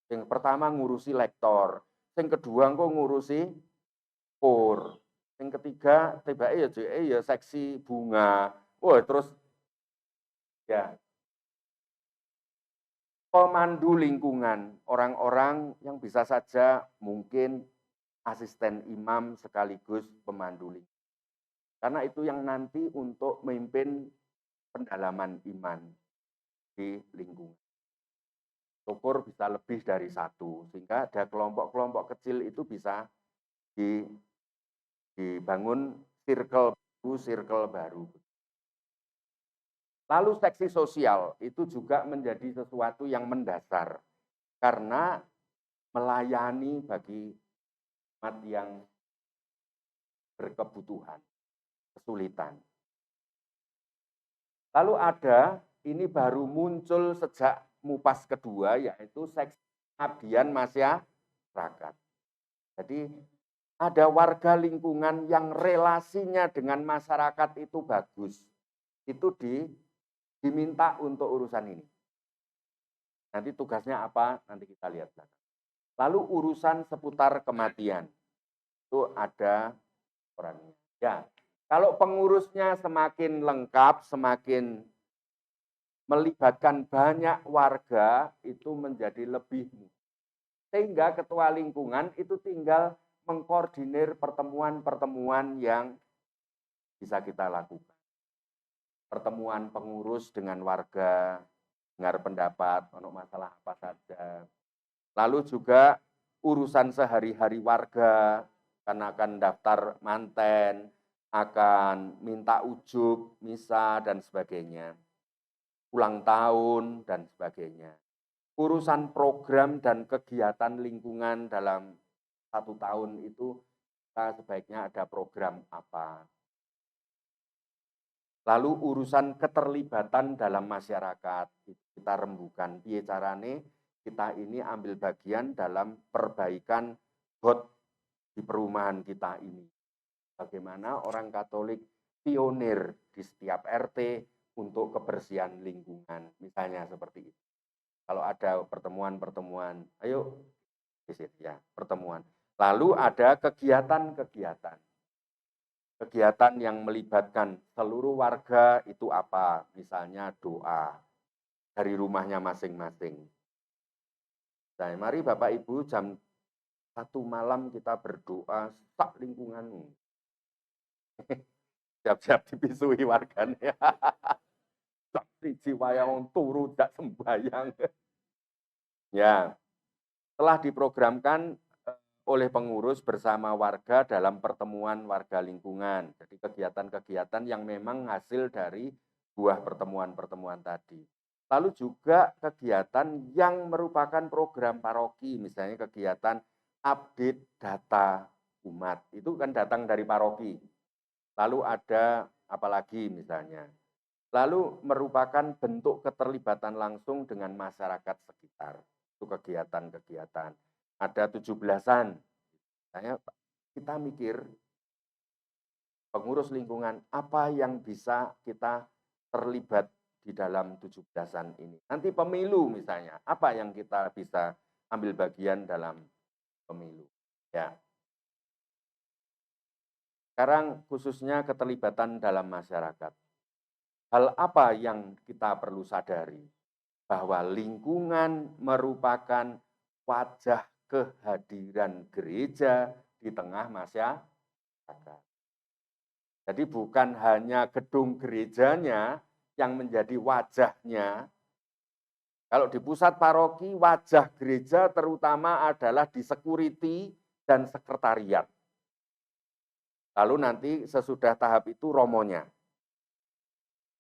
yang pertama ngurusi lektor, yang kedua kok ngurusi kur, yang ketiga tiba ya seksi bunga, wah terus ya pemandu lingkungan, orang-orang yang bisa saja mungkin asisten imam sekaligus pemandu lingkungan. Karena itu yang nanti untuk memimpin pendalaman iman di lingkungan. Syukur bisa lebih dari satu, sehingga ada kelompok-kelompok kecil itu bisa dibangun circle baru. Lalu seksi sosial itu juga menjadi sesuatu yang mendasar, karena melayani bagi umat yang berkebutuhan, kesulitan. Lalu ada, ini baru muncul sejak MUPAS kedua, yaitu seksi pengabdian masyarakat. Jadi ada warga lingkungan yang relasinya dengan masyarakat itu bagus. Itu diminta untuk urusan ini. Nanti tugasnya apa, nanti kita lihat. Lalu urusan seputar kematian. Itu ada orangnya. Ya, kalau pengurusnya semakin lengkap, semakin melibatkan banyak warga, itu menjadi lebih mudah. Sehingga ketua lingkungan itu tinggal mengkoordinir pertemuan-pertemuan yang bisa kita lakukan. Pertemuan pengurus dengan warga, dengar pendapat, untuk masalah apa saja. Lalu juga urusan sehari-hari warga, karena akan daftar manten, akan minta ujub, misa, dan sebagainya. Ulang tahun, dan sebagainya. Urusan program dan kegiatan lingkungan dalam 1 tahun itu, kita sebaiknya ada program apa. Lalu urusan keterlibatan dalam masyarakat, kita rembukan. Piye carane kita ini ambil bagian dalam perbaikan got di perumahan kita ini. Bagaimana orang Katolik pionir di setiap RT untuk kebersihan lingkungan, misalnya seperti itu. Kalau ada pertemuan-pertemuan, ayo ya, pertemuan. Lalu ada kegiatan-kegiatan. Kegiatan yang melibatkan seluruh warga itu apa? Misalnya doa dari rumahnya masing-masing. Nah, mari Bapak Ibu jam 1 malam kita berdoa sak lingkunganmu. Siap-siap dipisui warganya. Siji wayang turu dak sembayang. Ya, telah diprogramkan oleh pengurus bersama warga dalam pertemuan warga lingkungan. Jadi kegiatan-kegiatan yang memang hasil dari buah pertemuan-pertemuan tadi. Lalu juga kegiatan yang merupakan program paroki, misalnya kegiatan update data umat. Itu kan datang dari paroki. Lalu ada apalagi misalnya. Lalu merupakan bentuk keterlibatan langsung dengan masyarakat sekitar. Itu kegiatan-kegiatan. Ada 17-an. Kita mikir, pengurus lingkungan, apa yang bisa kita terlibat di dalam 17-an ini. Nanti pemilu misalnya, apa yang kita bisa ambil bagian dalam pemilu. Ya. Sekarang khususnya keterlibatan dalam masyarakat. Hal apa yang kita perlu sadari? Bahwa lingkungan merupakan wajah kehadiran gereja di tengah masyarakat. Jadi bukan hanya gedung gerejanya yang menjadi wajahnya. Kalau di pusat paroki, wajah gereja terutama adalah di security dan sekretariat. Lalu nanti sesudah tahap itu romonya.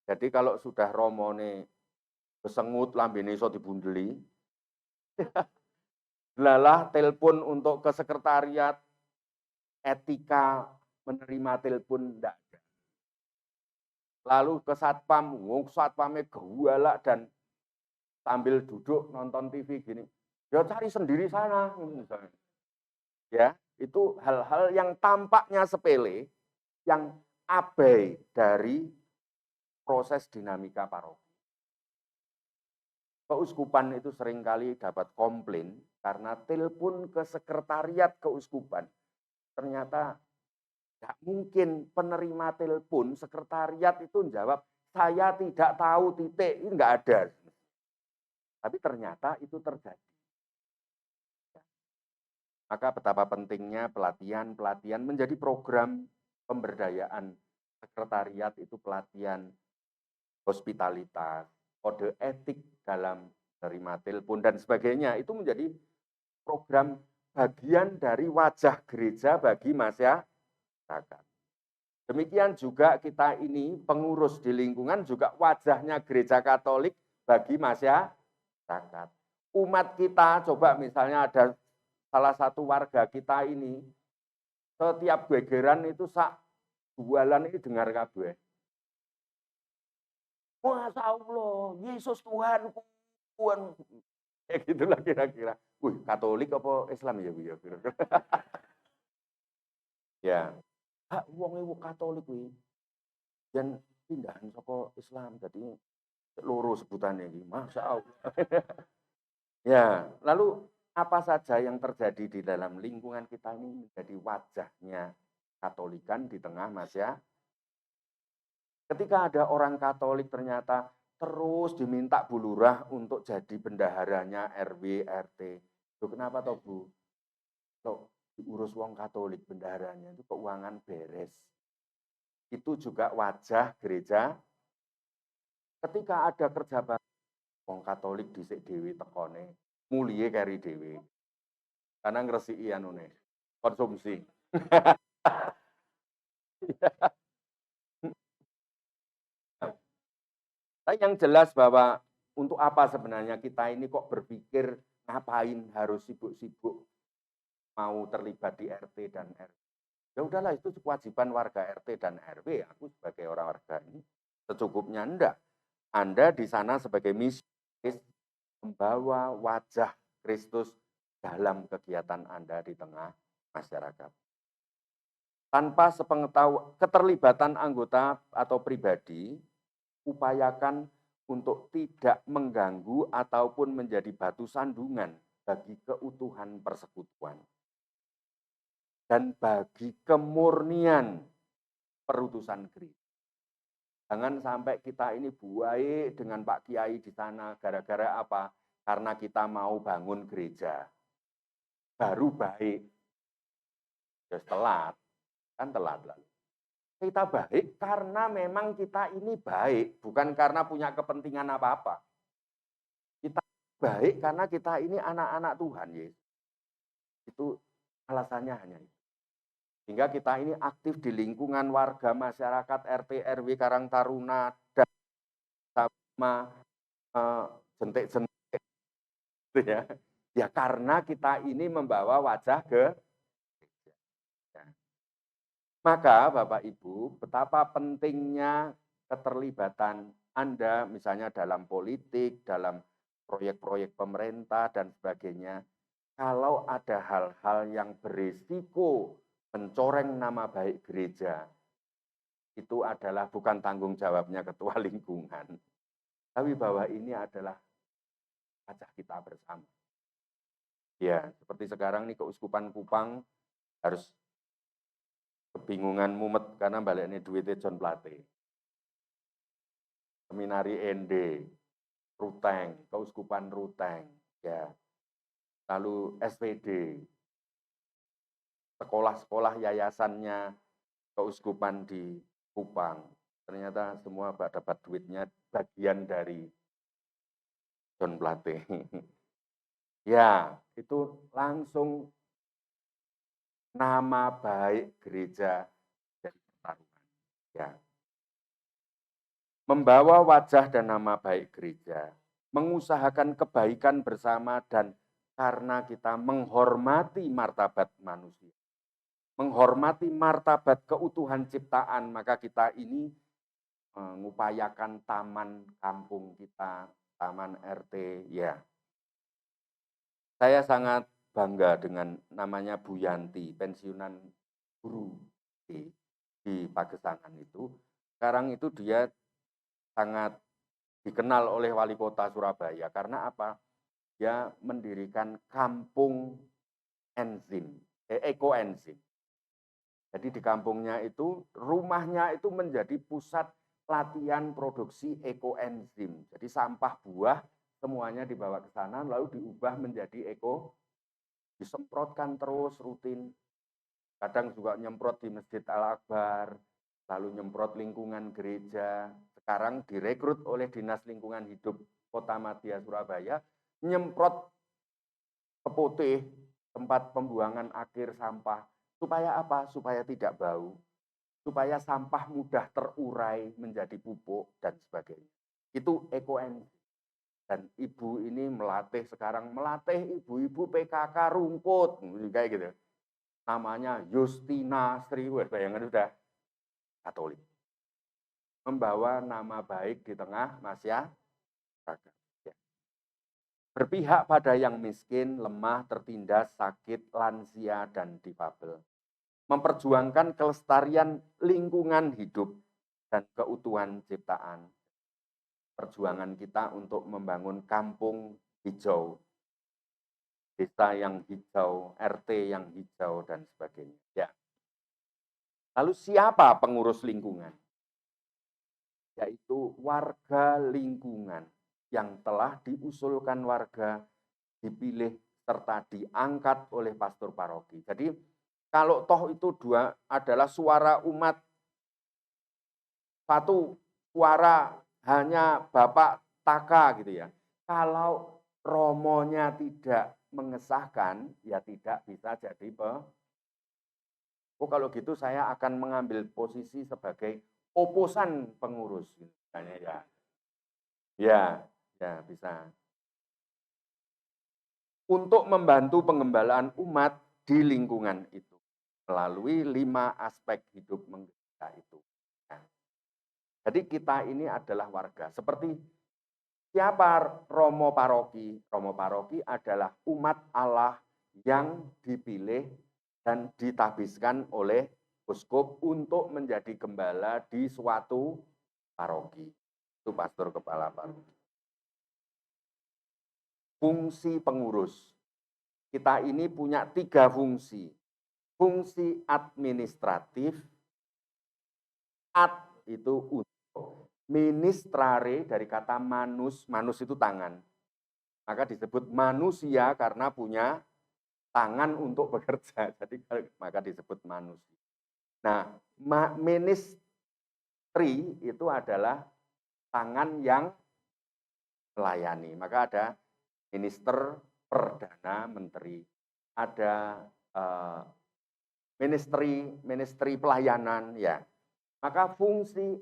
Jadi kalau sudah romone besengut, lambene iso dibundeli, lalah telepon untuk ke sekretariat, etika menerima telepon enggak ada. Lalu ke satpam, satpamnya gewalak dan sambil duduk nonton TV gini, ya cari sendiri sana. Ya, itu hal-hal yang tampaknya sepele, yang abai dari proses dinamika paroki. Keuskupan itu seringkali dapat komplain karena telepon ke sekretariat keuskupan. Ternyata tidak mungkin penerima telepon sekretariat itu jawab, saya tidak tahu titik, ini enggak ada. Tapi ternyata itu terjadi. Maka betapa pentingnya pelatihan menjadi program pemberdayaan sekretariat itu pelatihan hospitalitas, kode etik dalam menerima telepon dan sebagainya. Itu menjadi program bagian dari wajah gereja bagi masyarakat. Demikian juga kita ini pengurus di lingkungan juga wajahnya gereja Katolik bagi masyarakat. Umat kita coba misalnya ada salah satu warga kita ini setiap gegeran itu jualan ini dengar kabeh. Masya Allah, Yesus Tuhan, Tuhan. Kayak gitulah kira-kira. Wih, Katolik apa Islam ya, Bu ya? Ya. Hak wong iku Katolik kuwi. Yen pindahan saka Islam jadi loro sebutane iki. Masya Allah. Ya, lalu apa saja yang terjadi di dalam lingkungan kita ini menjadi wajahnya Katolikan di tengah masyarakat. Ketika ada orang Katolik ternyata terus diminta Bu Lurah untuk jadi bendaharanya RW, RT. Loh, kenapa toh Bu? Loh, diurus wong Katolik bendaharanya itu keuangan beres. Itu juga wajah gereja. Ketika ada kerja bakti, wong Katolik dhisik dhewe tekone, muliye kari dhewe. Karena ngresiki anune, konsumsi. Tapi yang jelas bahwa untuk apa sebenarnya kita ini kok berpikir ngapain harus sibuk-sibuk mau terlibat di RT dan RW. Ya udahlah itu kewajiban warga RT dan RW. Aku sebagai orang warga ini secukupnya enggak. Anda di sana sebagai misionaris membawa wajah Kristus dalam kegiatan Anda di tengah masyarakat. Tanpa sepengetahuan keterlibatan anggota atau pribadi, upayakan untuk tidak mengganggu ataupun menjadi batu sandungan bagi keutuhan persekutuan dan bagi kemurnian perutusan gereja. Jangan sampai kita ini buai dengan Pak Kiai di sana gara-gara apa? Karena kita mau bangun gereja. Baru baik. Ya telat, kan telat lalu. Kita baik karena memang kita ini baik, bukan karena punya kepentingan apa-apa. Kita baik karena kita ini anak-anak Tuhan, Yesus. Itu alasannya hanya itu. Sehingga kita ini aktif di lingkungan warga masyarakat RT RW Karang Taruna dan sama jentik-jentik gitu ya. Ya karena kita ini membawa wajah ke maka Bapak Ibu, betapa pentingnya keterlibatan Anda misalnya dalam politik, dalam proyek-proyek pemerintah dan sebagainya. Kalau ada hal-hal yang berisiko mencoreng nama baik gereja, itu adalah bukan tanggung jawabnya ketua lingkungan. Tapi bahwa ini adalah wajah kita bersama. Ya, seperti sekarang nih Keuskupan Kupang harus kebingungan mumet karena baliknya duitnya John Plate. Seminari ND, Ruteng, Keuskupan Ruteng, ya. Lalu SPD, sekolah-sekolah yayasannya keuskupan di Kupang. Ternyata semua dapat duitnya bagian dari John Plate. Ya, itu langsung nama baik gereja jadi pertaruhan. Ya. Membawa wajah dan nama baik gereja, mengusahakan kebaikan bersama dan karena kita menghormati martabat manusia, menghormati martabat keutuhan ciptaan, maka kita ini mengupayakan taman kampung kita, taman RT, ya. Saya sangat bangga dengan namanya Bu Yanti, pensiunan guru di Pagesangan itu. Sekarang itu dia sangat dikenal oleh wali kota Surabaya karena apa? Dia mendirikan kampung enzim, ekoenzim. Jadi di kampungnya itu, rumahnya itu menjadi pusat latihan produksi ekoenzim. Jadi sampah buah semuanya dibawa ke sana, lalu diubah menjadi disemprotkan terus rutin. Kadang juga nyemprot di Masjid Al-Akbar, lalu nyemprot lingkungan gereja. Sekarang direkrut oleh Dinas Lingkungan Hidup Kota Madya Surabaya, nyemprot ke Putih, tempat pembuangan akhir sampah. Supaya apa? Supaya tidak bau. Supaya sampah mudah terurai menjadi pupuk dan sebagainya. Itu ekoenzim. Dan ibu ini sekarang melatih ibu-ibu PKK rumput. Kayak gitu. Namanya Justina Sri, bayangan udah Katolik. Membawa nama baik di tengah masyarakat. Berpihak pada yang miskin, lemah, tertindas, sakit, lansia, dan difabel. Memperjuangkan kelestarian lingkungan hidup dan keutuhan ciptaan. Perjuangan kita untuk membangun kampung hijau, desa yang hijau, RT yang hijau, dan sebagainya. Ya. Lalu siapa pengurus lingkungan? Yaitu warga lingkungan yang telah diusulkan warga, dipilih, serta diangkat oleh pastor paroki. Jadi kalau toh itu dua adalah suara umat, satu suara hanya Bapak Taka gitu ya. Kalau romonya tidak mengesahkan, ya tidak bisa jadi kalau gitu saya akan mengambil posisi sebagai oposan pengurus. Misalnya ya. Ya bisa. Untuk membantu pengembalaan umat di lingkungan itu melalui 5 aspek hidup menggereja itu. Nah, jadi kita ini adalah warga. Seperti siapa Romo Paroki? Romo Paroki adalah umat Allah yang dipilih dan ditabiskan oleh uskup untuk menjadi gembala di suatu paroki. Itu pastor kepala paroki. Fungsi pengurus. Kita ini punya 3 fungsi. Fungsi administratif, itu untuk, ministrare dari kata manus, manus itu tangan. Maka disebut manusia karena punya tangan untuk bekerja. Jadi maka disebut manusia. Nah, ministry itu adalah tangan yang melayani. Maka ada minister, perdana, menteri. Ada ministry pelayanan, ya. Maka fungsi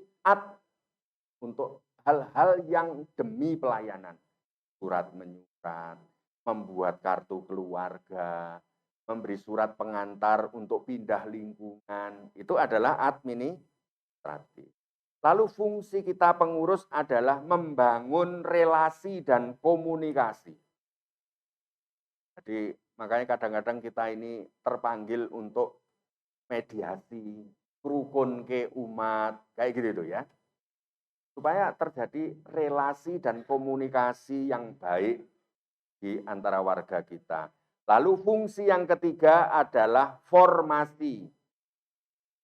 untuk hal-hal yang demi pelayanan. Surat menyurat, membuat kartu keluarga, memberi surat pengantar untuk pindah lingkungan, itu adalah administratif. Lalu fungsi kita pengurus adalah membangun relasi dan komunikasi. Jadi makanya kadang-kadang kita ini terpanggil untuk mediasi, rukun ke umat, kayak gitu ya. Supaya terjadi relasi dan komunikasi yang baik di antara warga kita. Lalu fungsi yang ketiga adalah formasi.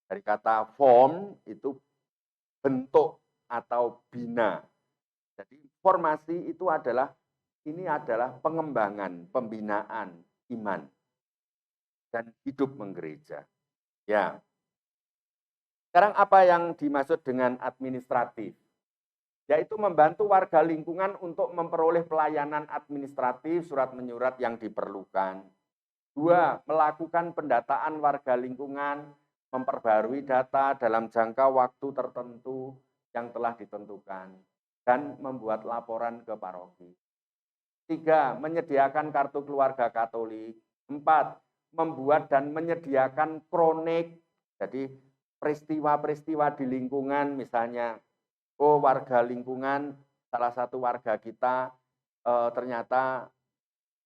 Dari kata form itu bentuk atau bina. Jadi formasi itu adalah pengembangan, pembinaan iman dan hidup menggereja. Ya. Sekarang apa yang dimaksud dengan administratif? Yaitu membantu warga lingkungan untuk memperoleh pelayanan administratif surat menyurat yang diperlukan. 2. Melakukan pendataan warga lingkungan, memperbarui data dalam jangka waktu tertentu yang telah ditentukan, dan membuat laporan ke paroki. 3. Menyediakan kartu keluarga Katolik. 4. Membuat dan menyediakan kronik, jadi peristiwa-peristiwa di lingkungan, misalnya, warga lingkungan, salah satu warga kita ternyata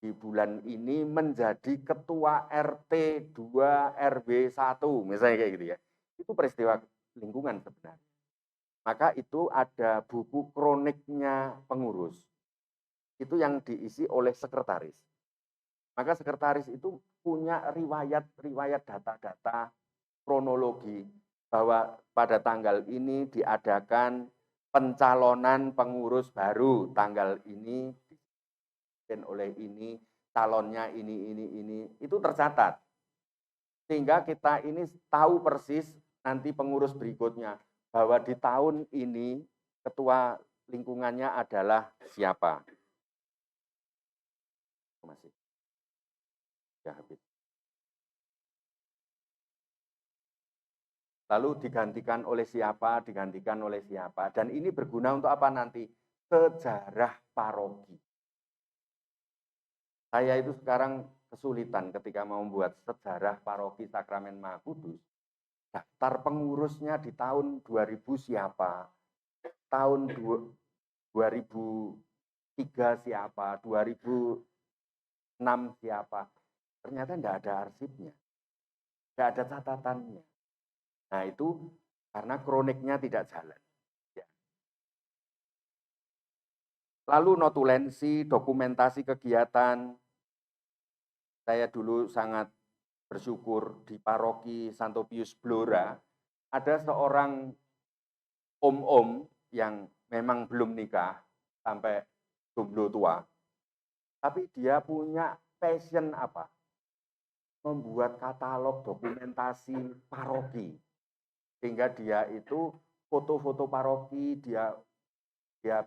di bulan ini menjadi ketua RT 2 RW 1, misalnya kayak gitu ya. Itu peristiwa lingkungan sebenarnya. Maka itu ada buku kroniknya pengurus. Itu yang diisi oleh sekretaris. Maka sekretaris itu punya riwayat data-data kronologi bahwa pada tanggal ini diadakan pencalonan pengurus baru, tanggal ini dan oleh ini calonnya ini itu tercatat. Sehingga kita ini tahu persis nanti pengurus berikutnya bahwa di tahun ini ketua lingkungannya adalah siapa. Masih ya habis. Lalu digantikan oleh siapa, dan ini berguna untuk apa nanti? Sejarah paroki. Saya itu sekarang kesulitan ketika mau membuat sejarah paroki Sakramen Maha Kudus. Daftar pengurusnya di tahun 2000 siapa, tahun 2003 siapa, 2006 siapa. Ternyata tidak ada arsipnya, tidak ada catatannya. Nah itu karena kroniknya tidak jalan. Ya. Lalu notulensi, dokumentasi kegiatan. Saya dulu sangat bersyukur di paroki Santo Pius Blora, ada seorang om-om yang memang belum nikah, sampai jomblo tua. Tapi dia punya passion apa? Membuat katalog dokumentasi paroki. Sehingga dia itu foto-foto paroki, dia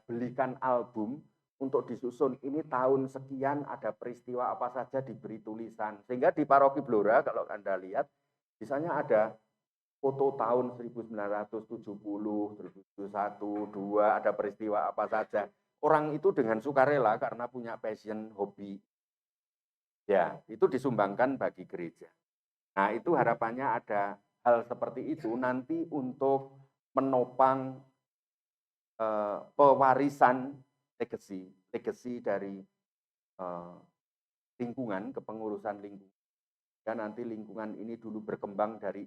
belikan album untuk disusun. Ini tahun sekian ada peristiwa apa saja, diberi tulisan. Sehingga di paroki Blora kalau Anda lihat, misalnya ada foto tahun 1970, 1971, 2, ada peristiwa apa saja. Orang itu dengan sukarela karena punya passion, hobi. Ya, itu disumbangkan bagi gereja. Nah, itu harapannya ada hal seperti itu nanti untuk menopang pewarisan legacy dari lingkungan, kepengurusan lingkungan. Dan nanti lingkungan ini dulu berkembang dari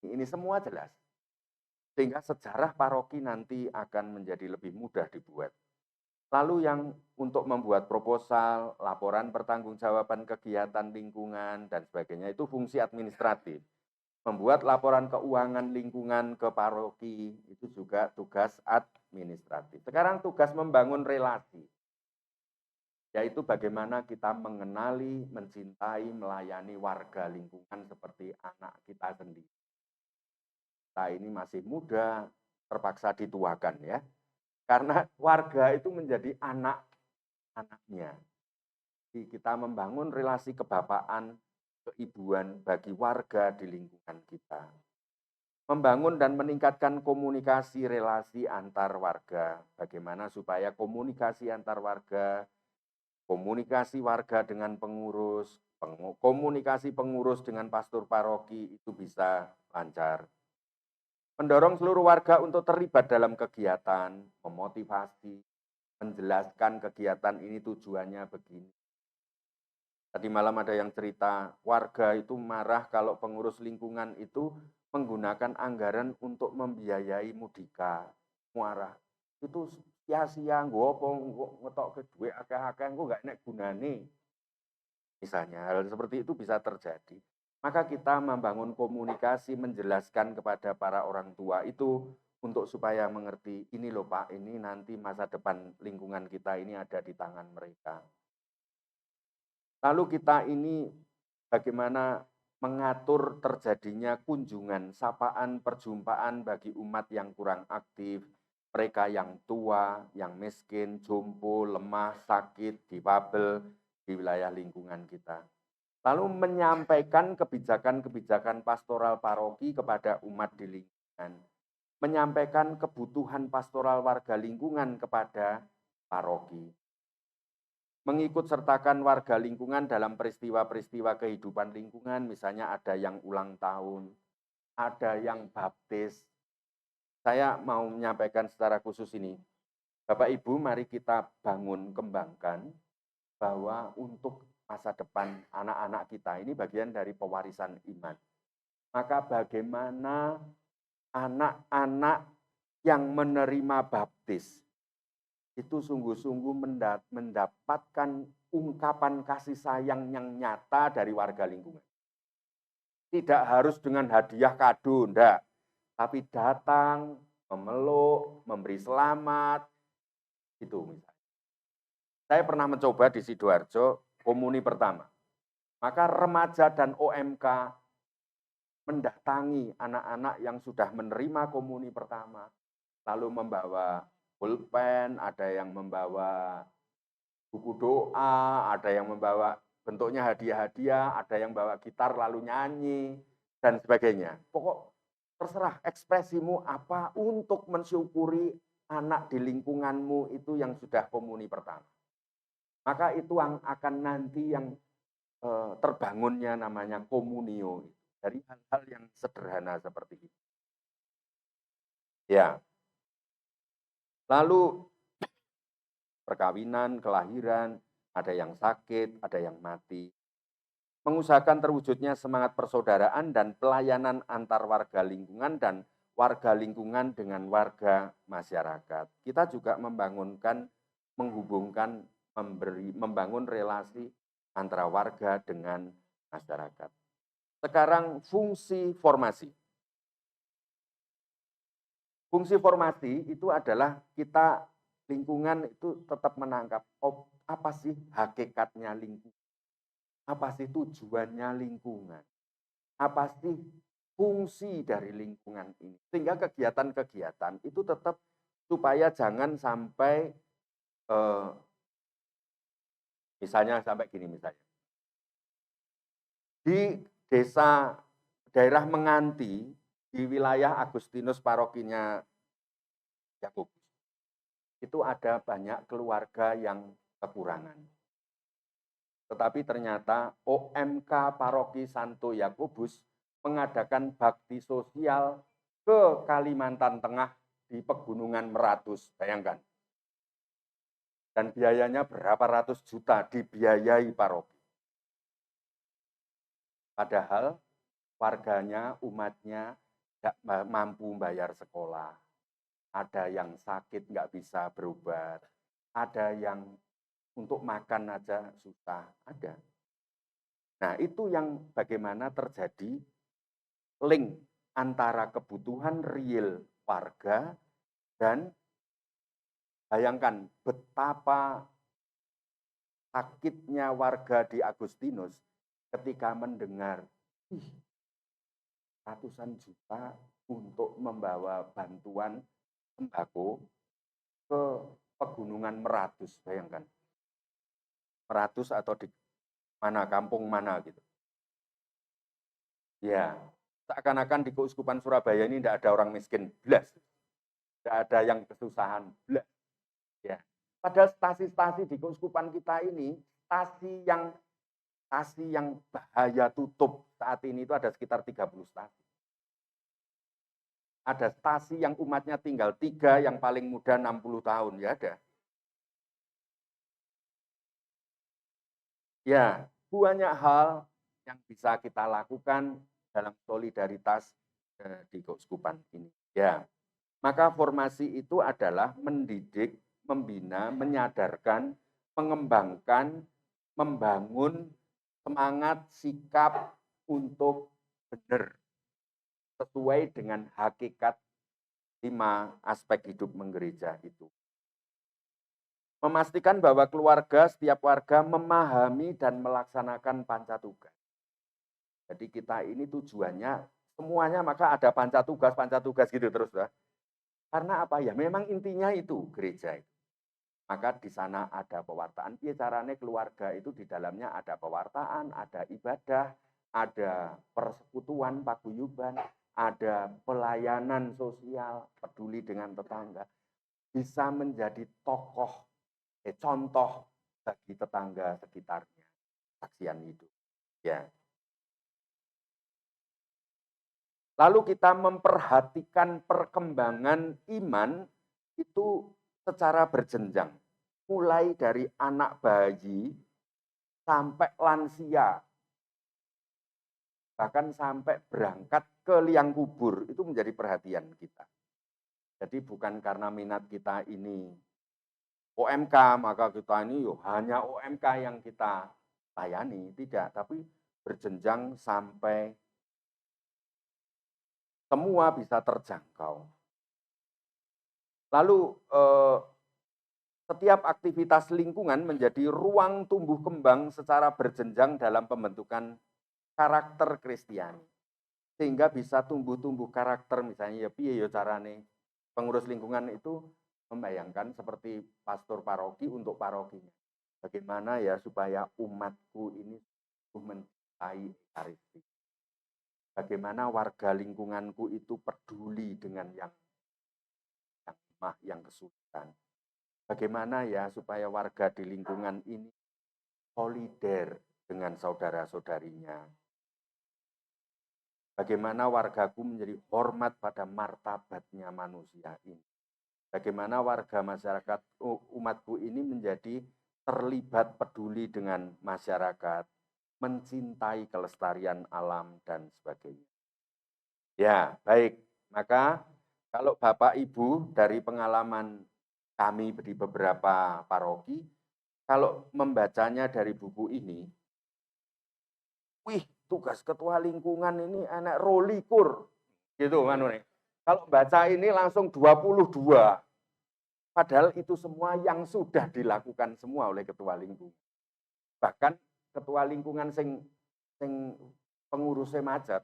ini semua jelas. Sehingga sejarah paroki nanti akan menjadi lebih mudah dibuat. Lalu yang untuk membuat proposal, laporan pertanggungjawaban kegiatan lingkungan, dan sebagainya, itu fungsi administratif. Membuat laporan keuangan lingkungan ke paroki, itu juga tugas administratif. Sekarang tugas membangun relasi, yaitu bagaimana kita mengenali, mencintai, melayani warga lingkungan seperti anak kita sendiri. Kita ini masih muda, terpaksa dituakan ya. Karena warga itu menjadi anak-anaknya. Jadi kita membangun relasi kebapaan, keibuan bagi warga di lingkungan kita. Membangun dan meningkatkan komunikasi relasi antar warga. Bagaimana supaya komunikasi antar warga, komunikasi warga dengan pengurus, komunikasi pengurus dengan pastor paroki itu bisa lancar. Mendorong seluruh warga untuk terlibat dalam kegiatan, memotivasi, menjelaskan kegiatan ini tujuannya begini. Tadi malam ada yang cerita, warga itu marah kalau pengurus lingkungan itu menggunakan anggaran untuk membiayai mudika, muara. Itu sia-sia, ngetok ke duit akeh-akeh, gak enak gunane. Misalnya, hal seperti itu bisa terjadi. Maka kita membangun komunikasi, menjelaskan kepada para orang tua itu untuk supaya mengerti, ini loh Pak, ini nanti masa depan lingkungan kita ini ada di tangan mereka. Lalu kita ini bagaimana mengatur terjadinya kunjungan, sapaan, perjumpaan bagi umat yang kurang aktif, mereka yang tua, yang miskin, jompo, lemah, sakit, difabel di wilayah lingkungan kita. Lalu menyampaikan kebijakan-kebijakan pastoral paroki kepada umat di lingkungan. Menyampaikan kebutuhan pastoral warga lingkungan kepada paroki. Mengikut sertakan warga lingkungan dalam peristiwa-peristiwa kehidupan lingkungan, misalnya ada yang ulang tahun, ada yang baptis. Saya mau menyampaikan secara khusus ini, Bapak Ibu mari kita bangun, kembangkan bahwa untuk masa depan anak-anak kita ini bagian dari pewarisan iman. Maka bagaimana anak-anak yang menerima baptis itu sungguh-sungguh mendapatkan ungkapan kasih sayang yang nyata dari warga lingkungan. Tidak harus dengan hadiah kado, enggak. Tapi datang, memeluk, memberi selamat, itu misalnya. Saya pernah mencoba di Sidoarjo, komuni pertama. Maka remaja dan OMK mendatangi anak-anak yang sudah menerima komuni pertama, lalu membawa pulpen, ada yang membawa buku doa, ada yang membawa bentuknya hadiah-hadiah, ada yang bawa gitar lalu nyanyi, dan sebagainya. Pokok terserah ekspresimu apa untuk mensyukuri anak di lingkunganmu itu yang sudah komuni pertama. Maka itu yang akan nanti yang terbangunnya namanya komunio, dari hal-hal yang sederhana seperti itu. Ya, lalu perkawinan, kelahiran, ada yang sakit, ada yang mati. Mengusahakan terwujudnya semangat persaudaraan dan pelayanan antar warga lingkungan dan warga lingkungan dengan warga masyarakat. Kita juga menghubungkan, membangun relasi antara warga dengan masyarakat. Sekarang fungsi formasi. Fungsi formasi itu adalah kita lingkungan itu tetap menangkap apa sih hakikatnya lingkungan, apa sih tujuannya lingkungan, apa sih fungsi dari lingkungan ini. Sehingga kegiatan-kegiatan itu tetap supaya jangan sampai misalnya sampai gini misalnya. Di desa daerah Menganti di wilayah Agustinus parokinya Yakub. Itu ada banyak keluarga yang kekurangan. Tetapi ternyata OMK Paroki Santo Yakobus mengadakan bakti sosial ke Kalimantan Tengah di Pegunungan Meratus, bayangkan. Dan biayanya berapa ratus juta dibiayai paroki. Padahal warganya, umatnya tidak mampu bayar sekolah. Ada yang sakit nggak bisa berobat. Ada yang untuk makan aja susah, ada. Nah, itu yang bagaimana terjadi link antara kebutuhan real warga dan bayangkan betapa sakitnya warga di Agustinus ketika mendengar ratusan juta untuk membawa bantuan sembako ke Pegunungan Meratus, bayangkan. Meratus atau di mana, kampung mana gitu. Ya, seakan-akan di Keuskupan Surabaya ini tidak ada orang miskin, belas. Tidak ada yang kesusahan, belas. Ya. Padahal stasi-stasi di Keuskupan kita ini, stasi yang bahaya tutup saat ini itu ada sekitar 30 stasi. Ada stasi yang umatnya tinggal 3, yang paling muda 60 tahun, ya ada. Ya, banyak hal yang bisa kita lakukan dalam solidaritas di Keuskupan ini. Ya, maka formasi itu adalah mendidik, membina, menyadarkan, mengembangkan, membangun semangat, sikap untuk benar sesuai dengan hakikat 5 aspek hidup menggereja itu. Memastikan bahwa keluarga, setiap warga memahami dan melaksanakan pancatugas. Jadi kita ini tujuannya semuanya maka ada panca tugas gitu terus ya. Karena apa ya? Memang intinya itu gereja itu. Maka di sana ada pewartaan. Piye carane keluarga itu di dalamnya ada pewartaan, ada ibadah, ada persekutuan, paguyuban, ada pelayanan sosial, peduli dengan tetangga. Bisa menjadi contoh bagi tetangga sekitarnya. Saksian hidup. Ya. Lalu kita memperhatikan perkembangan iman itu secara berjenjang. Mulai dari anak bayi sampai lansia. Bahkan sampai berangkat ke liang kubur. Itu menjadi perhatian kita. Jadi bukan karena minat kita ini OMK, maka kita ini hanya OMK yang kita layani. Tidak, tapi berjenjang sampai semua bisa terjangkau. Lalu setiap aktivitas lingkungan menjadi ruang tumbuh kembang secara berjenjang dalam pembentukan karakter Kristiani. Sehingga bisa tumbuh karakter, misalnya ya piye ya carane pengurus lingkungan itu membayangkan seperti pastor paroki untuk parokinya. Bagaimana ya supaya umatku ini mencintai Ekaristi. Bagaimana warga lingkunganku itu peduli dengan yang lemah, yang kesulitan. Bagaimana ya supaya warga di lingkungan ini solider dengan saudara-saudarinya. Bagaimana wargaku menjadi hormat pada martabatnya manusia ini. Bagaimana warga masyarakat umatku ini menjadi terlibat peduli dengan masyarakat, mencintai kelestarian alam, dan sebagainya. Ya, baik. Maka kalau Bapak Ibu dari pengalaman kami di beberapa paroki, kalau membacanya dari buku ini, wih, tugas ketua lingkungan ini enak rolikur. Gitu, manune. Kalau baca ini langsung 22. Padahal itu semua yang sudah dilakukan semua oleh ketua lingkungan. Bahkan ketua lingkungan sing pengurusnya macet,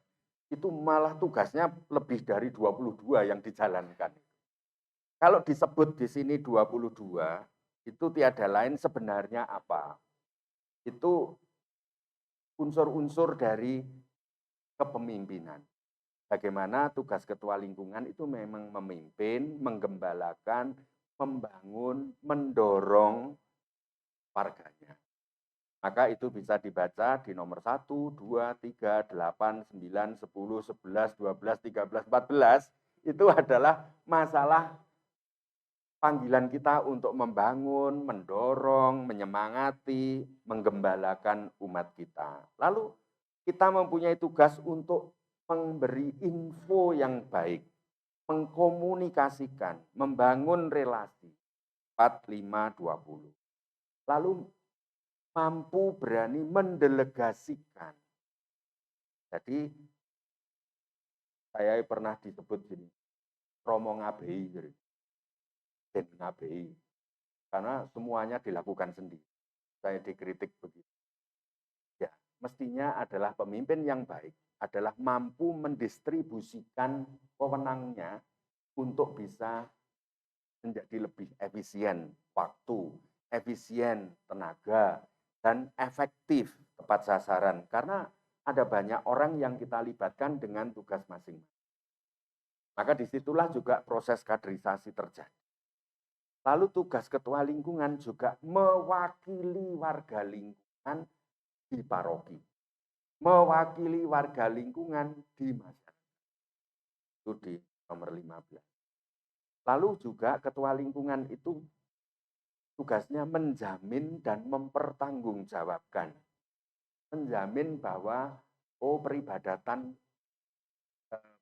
itu malah tugasnya lebih dari 22 yang dijalankan. Kalau disebut di sini 22, itu tiada lain sebenarnya apa? Itu unsur-unsur dari kepemimpinan. Bagaimana tugas ketua lingkungan itu memang memimpin, menggembalakan, membangun, mendorong warganya. Maka itu bisa dibaca di nomor 1, 2, 3, 8, 9, 10, 11, 12, 13, 14. Itu adalah masalah panggilan kita untuk membangun, mendorong, menyemangati, menggembalakan umat kita. Lalu kita mempunyai tugas untuk memberi info yang baik, mengkomunikasikan, membangun relasi. 4, 5, 20. Lalu mampu berani mendelegasikan. Jadi saya pernah disebut gini, Romo ngabei, dan ngabei. Karena semuanya dilakukan sendiri. Saya dikritik begitu. Ya, mestinya adalah pemimpin yang baik, adalah mampu mendistribusikan wewenangnya untuk bisa menjadi lebih efisien waktu, efisien tenaga, dan efektif tepat sasaran. Karena ada banyak orang yang kita libatkan dengan tugas masing-masing. Maka disitulah juga proses kaderisasi terjadi. Lalu tugas ketua lingkungan juga mewakili warga lingkungan di paroki. Mewakili warga lingkungan di masyarakat. Itu di nomor 15. Lalu juga ketua lingkungan itu tugasnya menjamin dan mempertanggungjawabkan. Menjamin bahwa peribadatan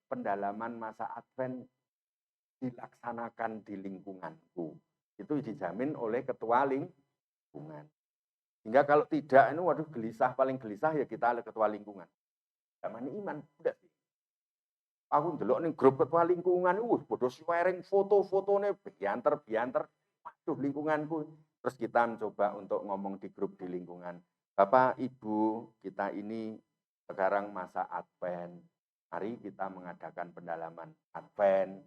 pendalaman masa Advent dilaksanakan di lingkunganku. Itu dijamin oleh ketua lingkungan. Hingga kalau tidak, ini waduh gelisah, paling gelisah ya kita oleh ketua lingkungan. Zaman iman, udah sih. Aku ndelok ning grup ketua lingkungan, bodoh sharing foto-fotone bianter. Waduh lingkunganku. Terus kita mencoba untuk ngomong di grup di lingkungan. Bapak, Ibu, kita ini Sekarang masa Advent, mari kita mengadakan pendalaman Advent.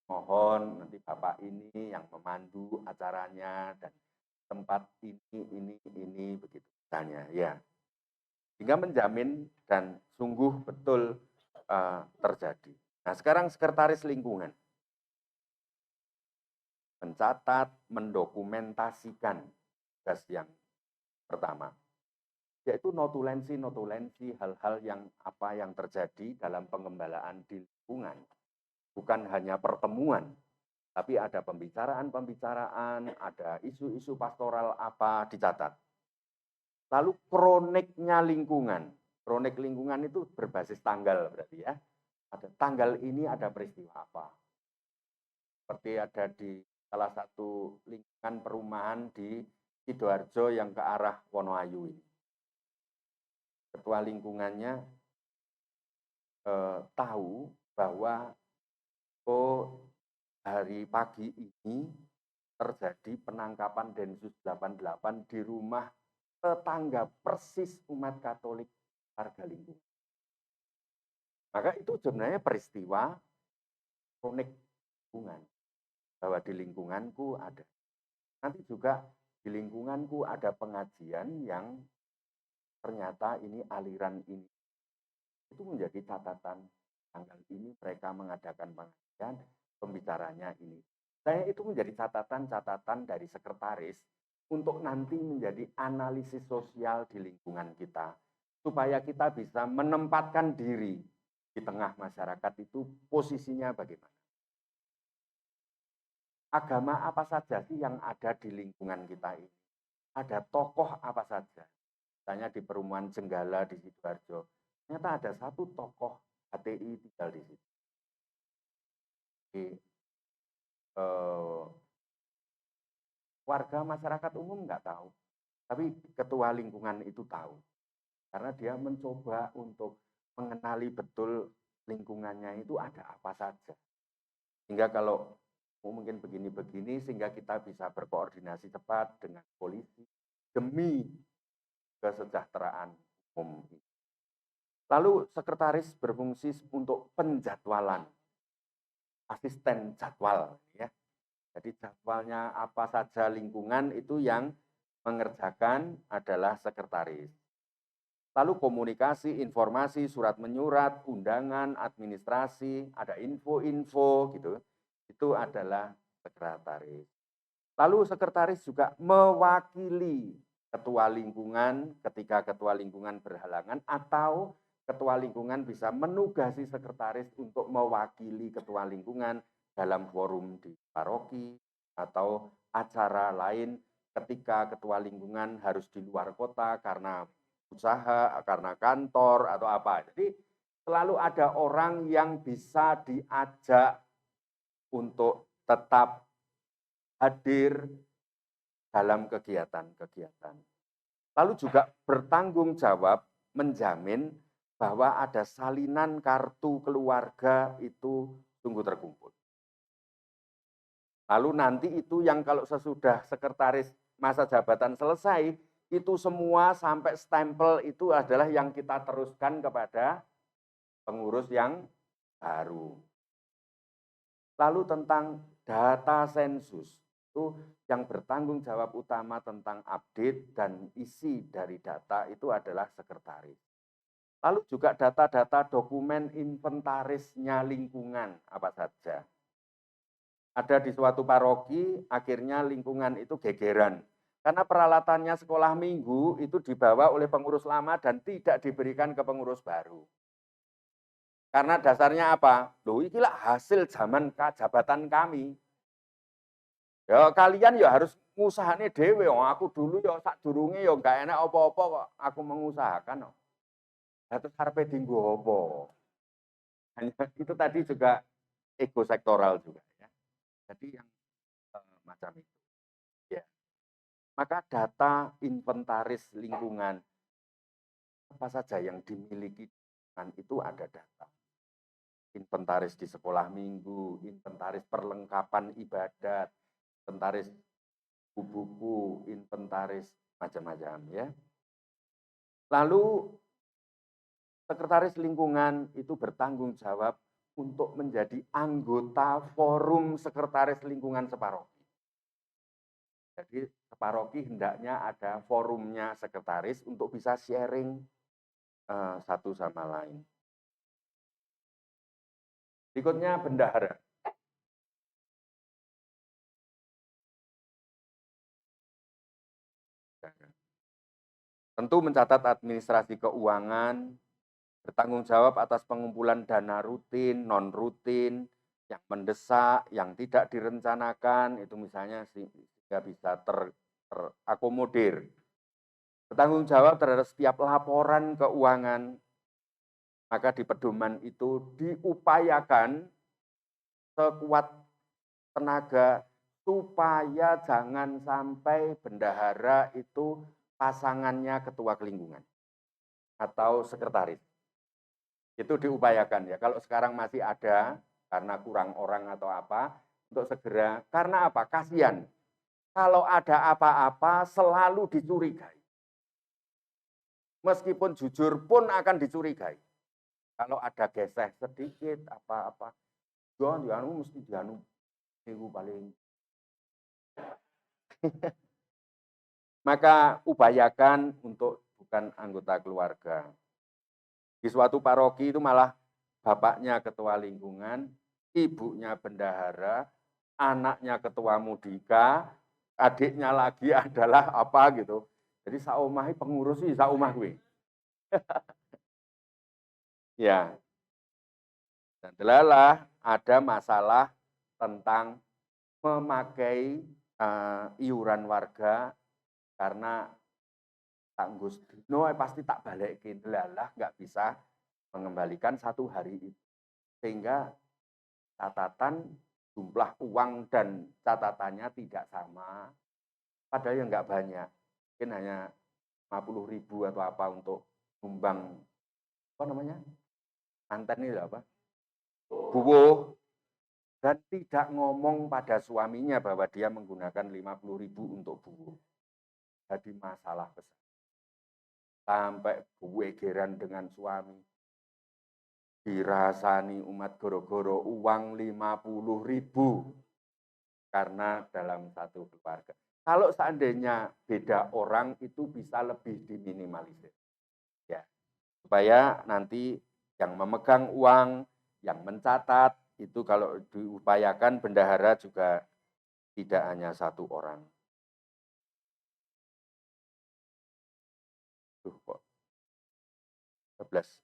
Mohon nanti Bapak ini yang memandu acaranya dan tempat ini begitu misalnya ya. Sehingga menjamin dan sungguh betul terjadi. Nah, sekarang sekretaris lingkungan mencatat, mendokumentasikan tugas yang pertama, yaitu notulensi hal-hal yang terjadi dalam pengembalaan di lingkungan. Bukan hanya pertemuan, tapi ada pembicaraan, ada isu-isu pastoral apa dicatat. Lalu kroniknya lingkungan. Kronik lingkungan itu berbasis tanggal berarti ya. Ada tanggal ini ada peristiwa apa. Seperti ada di salah satu lingkungan perumahan di Sidoarjo yang ke arah Wonoayu ini. Ketua lingkungannya tahu bahwa hari pagi ini terjadi penangkapan Densus 88 di rumah tetangga persis umat Katolik warga lingkungan. Maka itu sebenarnya peristiwa kronik lingkungan. Bahwa di lingkunganku ada. Nanti juga di lingkunganku ada pengajian yang ternyata ini aliran ini. Itu menjadi catatan tanggal ini mereka mengadakan pengajian, pembicaranya ini. Saya itu menjadi catatan-catatan dari sekretaris untuk nanti menjadi analisis sosial di lingkungan kita. Supaya kita bisa menempatkan diri di tengah masyarakat itu posisinya bagaimana. Agama apa saja sih yang ada di lingkungan kita ini? Ada tokoh apa saja? Misalnya di perumahan Jenggala di Sidoarjo, ternyata ada satu tokoh HTI tinggal di situ. Warga masyarakat umum nggak tahu, tapi ketua lingkungan itu tahu. Karena dia mencoba untuk mengenali betul lingkungannya itu ada apa saja. Sehingga kalau mungkin begini-begini, sehingga kita bisa berkoordinasi cepat dengan polisi demi kesejahteraan umum. Lalu sekretaris berfungsi untuk penjadwalan, asisten jadwal ya. Jadi jadwalnya apa saja lingkungan itu yang mengerjakan adalah sekretaris. Lalu komunikasi, informasi, surat menyurat, undangan, administrasi, ada info-info gitu. Itu adalah sekretaris. Lalu sekretaris juga mewakili ketua lingkungan ketika ketua lingkungan berhalangan atau ketua lingkungan bisa menugasi sekretaris untuk mewakili ketua lingkungan dalam forum di paroki atau acara lain ketika ketua lingkungan harus di luar kota karena usaha, karena kantor atau apa. Jadi selalu ada orang yang bisa diajak untuk tetap hadir dalam kegiatan-kegiatan. Lalu juga bertanggung jawab menjamin bahwa ada salinan kartu keluarga itu sungguh terkumpul. Lalu nanti itu yang kalau sesudah sekretaris masa jabatan selesai, itu semua sampai stempel itu adalah yang kita teruskan kepada pengurus yang baru. Lalu tentang data sensus, itu yang bertanggung jawab utama tentang update dan isi dari data itu adalah sekretaris. Lalu juga data-data dokumen inventarisnya lingkungan apa saja. Ada di suatu paroki, akhirnya lingkungan itu gegeran. Karena peralatannya sekolah minggu itu dibawa oleh pengurus lama dan tidak diberikan ke pengurus baru. Karena dasarnya apa? Loh, inilah hasil zaman jabatan kami. Ya kalian ya harus ngusahane dhewe. Aku dulu ya sadurunge ya enggak enak apa-apa kok aku mengusahakan kok. Lah terus karepe dienggo apa? Hanya itu tadi juga ego sektoral juga ya. Jadi yang macam itu. Ya. Maka data inventaris lingkungan apa saja yang dimiliki itu ada data. Inventaris di sekolah minggu, inventaris perlengkapan ibadat, inventaris buku-buku, inventaris macam-macam ya. Lalu Sekretaris lingkungan itu bertanggung jawab untuk menjadi anggota forum sekretaris lingkungan separoki. Jadi separoki hendaknya ada forumnya sekretaris untuk bisa sharing satu sama lain. Berikutnya bendahara. Tentu mencatat administrasi keuangan, bertanggung jawab atas pengumpulan dana rutin, non-rutin, yang mendesak, yang tidak direncanakan, itu misalnya sehingga bisa terakomodir. Bertanggung jawab terhadap setiap laporan keuangan, maka di pedoman itu diupayakan sekuat tenaga supaya jangan sampai bendahara itu pasangannya ketua lingkungan atau sekretaris. Itu diupayakan ya. Kalau sekarang masih ada karena kurang orang atau apa, untuk segera, karena apa? Kasihan. Kalau ada apa-apa selalu dicurigai. Meskipun jujur pun akan dicurigai. Kalau ada geseh sedikit apa-apa, jangan dianu mesti dianu itu paling. Maka upayakan untuk bukan anggota keluarga. Di suatu paroki itu malah bapaknya ketua lingkungan, ibunya bendahara, anaknya ketua mudika, adiknya lagi adalah apa gitu. Jadi saumah pengurus sih saumah gue. Ya. Dan delalah ada masalah tentang memakai iuran warga karena tanggus no pasti tak balikin delalah nggak bisa mengembalikan satu hari itu sehingga catatan jumlah uang dan catatannya tidak sama padahal yang nggak banyak mungkin hanya 50.000 atau apa untuk sumbang apa namanya mantan ini apa buwo dan tidak ngomong pada suaminya bahwa dia menggunakan 50.000 untuk buwo jadi masalah besar sampai geran dengan suami dirasani umat goro-goro uang 50.000 karena dalam satu keluarga. Kalau seandainya beda orang itu bisa lebih diminimalisir. Ya, supaya nanti yang memegang uang, yang mencatat itu kalau diupayakan bendahara juga tidak hanya satu orang. Tuh kok 12.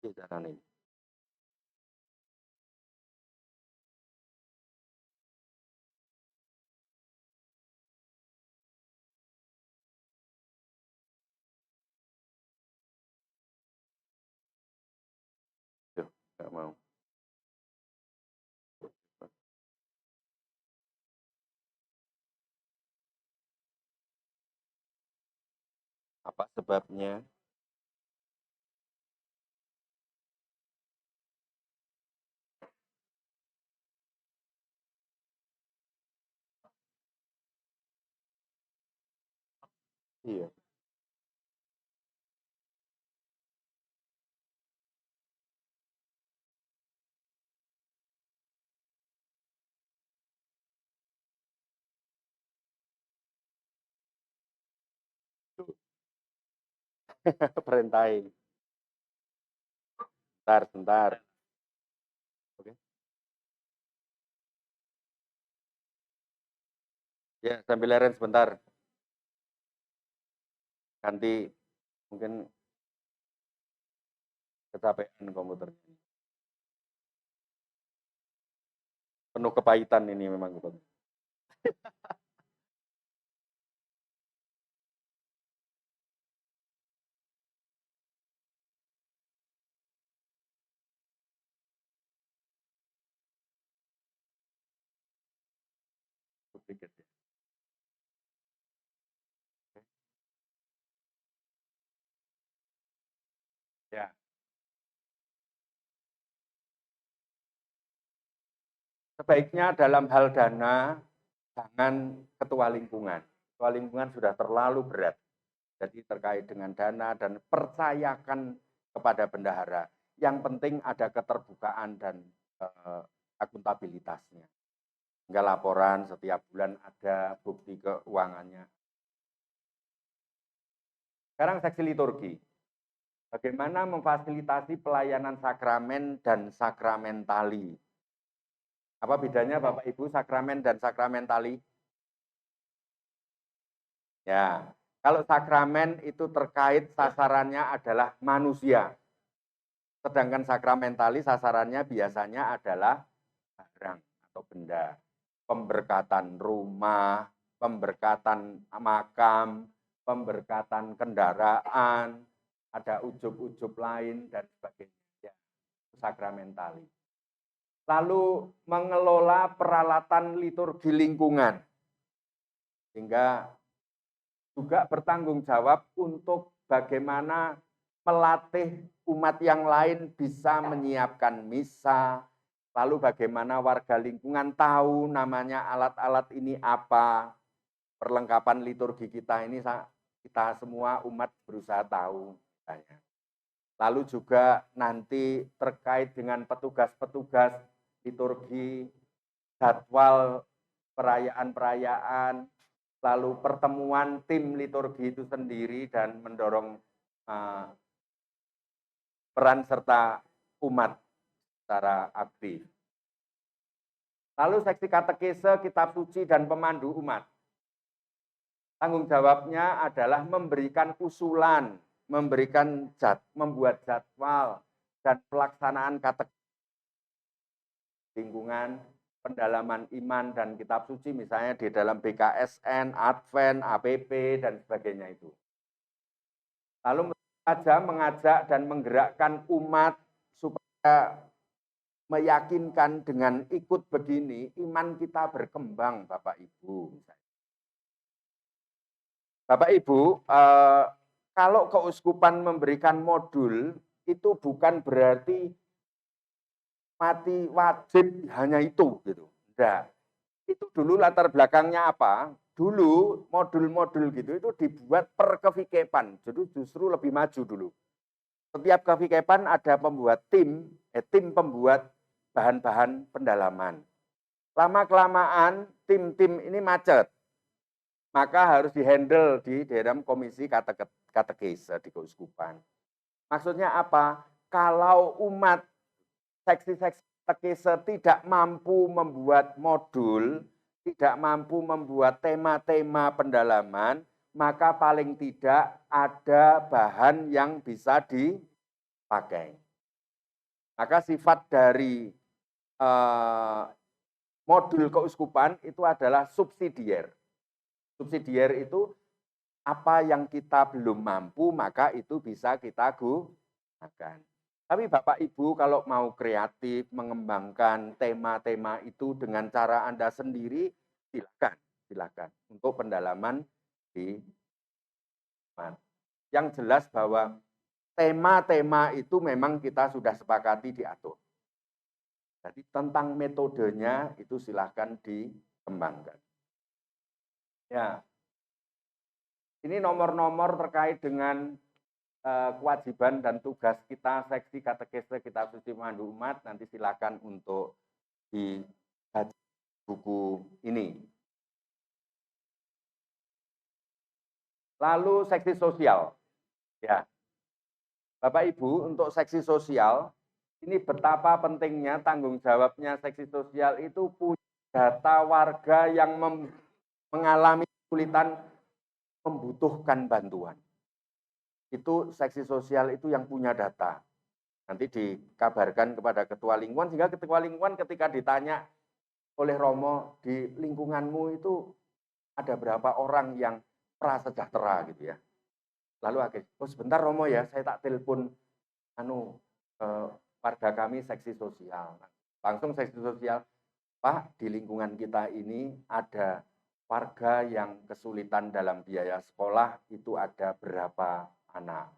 Ini. Tuh, nggak mau. Apa sebabnya? Iya. Perintahin. Sebentar. Oke. Ya, sambil leren sebentar. Ganti mungkin kecapean komputernya. Penuh kepahitan ini memang. Sedikit. Ya. Sebaiknya dalam hal dana jangan ketua lingkungan. Ketua lingkungan sudah terlalu berat. Jadi terkait dengan dana dan percayakan kepada bendahara. Yang penting ada keterbukaan dan akuntabilitasnya. Hingga laporan setiap bulan ada bukti keuangannya. Sekarang seksi liturgi. Bagaimana memfasilitasi pelayanan sakramen dan sakramentali. Apa bedanya Bapak Ibu sakramen dan sakramentali? Ya, kalau sakramen itu terkait sasarannya adalah manusia. Sedangkan sakramentali sasarannya biasanya adalah barang atau benda. Pemberkatan rumah, pemberkatan makam, pemberkatan kendaraan, ada ujub-ujub lain dan sebagainya. Sakramentali. Lalu mengelola peralatan liturgi lingkungan. Sehingga juga bertanggung jawab untuk bagaimana melatih umat yang lain bisa menyiapkan misa, lalu bagaimana warga lingkungan tahu namanya alat-alat ini apa, perlengkapan liturgi kita ini kita semua umat berusaha tahu. Lalu juga nanti terkait dengan petugas-petugas liturgi, jadwal perayaan-perayaan, lalu pertemuan tim liturgi itu sendiri dan mendorong peran serta umat secara aktif. Lalu seksi katekese, kitab suci, dan pemandu umat. Tanggung jawabnya adalah memberikan usulan, membuat jadwal, dan pelaksanaan katekese lingkungan, pendalaman iman dan kitab suci, misalnya di dalam BKSN, Advent, APP, dan sebagainya itu. Lalu saja mengajak dan menggerakkan umat supaya meyakinkan dengan ikut begini, iman kita berkembang, Bapak Ibu. Bapak Ibu, kalau keuskupan memberikan modul, itu bukan berarti mati wajib hanya itu gitu. Enggak. Itu dulu latar belakangnya apa? Dulu modul-modul gitu itu dibuat per kevikepan. Jadi justru lebih maju dulu. Setiap kevikepan ada pembuat tim pembuat bahan-bahan pendalaman. Lama-kelamaan tim-tim ini macet. Maka harus dihandle di dalam komisi katekese di keuskupan. Maksudnya apa? Kalau umat seksi-seksi katekese tidak mampu membuat modul, tidak mampu membuat tema-tema pendalaman, maka paling tidak ada bahan yang bisa dipakai. Maka sifat dari modul keuskupan itu adalah subsidier. Subsidier itu apa yang kita belum mampu, maka itu bisa kita gunakan. Tapi Bapak Ibu kalau mau kreatif, mengembangkan tema-tema itu dengan cara Anda sendiri, silakan untuk pendalaman di yang jelas bahwa tema-tema itu memang kita sudah sepakati diatur. Jadi tentang metodenya itu silakan dikembangkan. Ya, ini nomor-nomor terkait dengan kewajiban dan tugas kita seksi katekese kitab suci pemandu umat, nanti silakan untuk dibaca buku ini. Lalu seksi sosial. Ya. Bapak Ibu, untuk seksi sosial ini betapa pentingnya tanggung jawabnya seksi sosial itu punya data warga yang mengalami kesulitan membutuhkan bantuan. Itu seksi sosial itu yang punya data. Nanti dikabarkan kepada ketua lingkungan, sehingga ketua lingkungan ketika ditanya oleh Romo, di lingkunganmu itu ada berapa orang yang prasejahtera gitu ya. Lalu akhirnya, oh sebentar Romo ya, saya tak telepon warga kami seksi sosial. Langsung seksi sosial, Pak, di lingkungan kita ini ada warga yang kesulitan dalam biaya sekolah, itu ada berapa anak.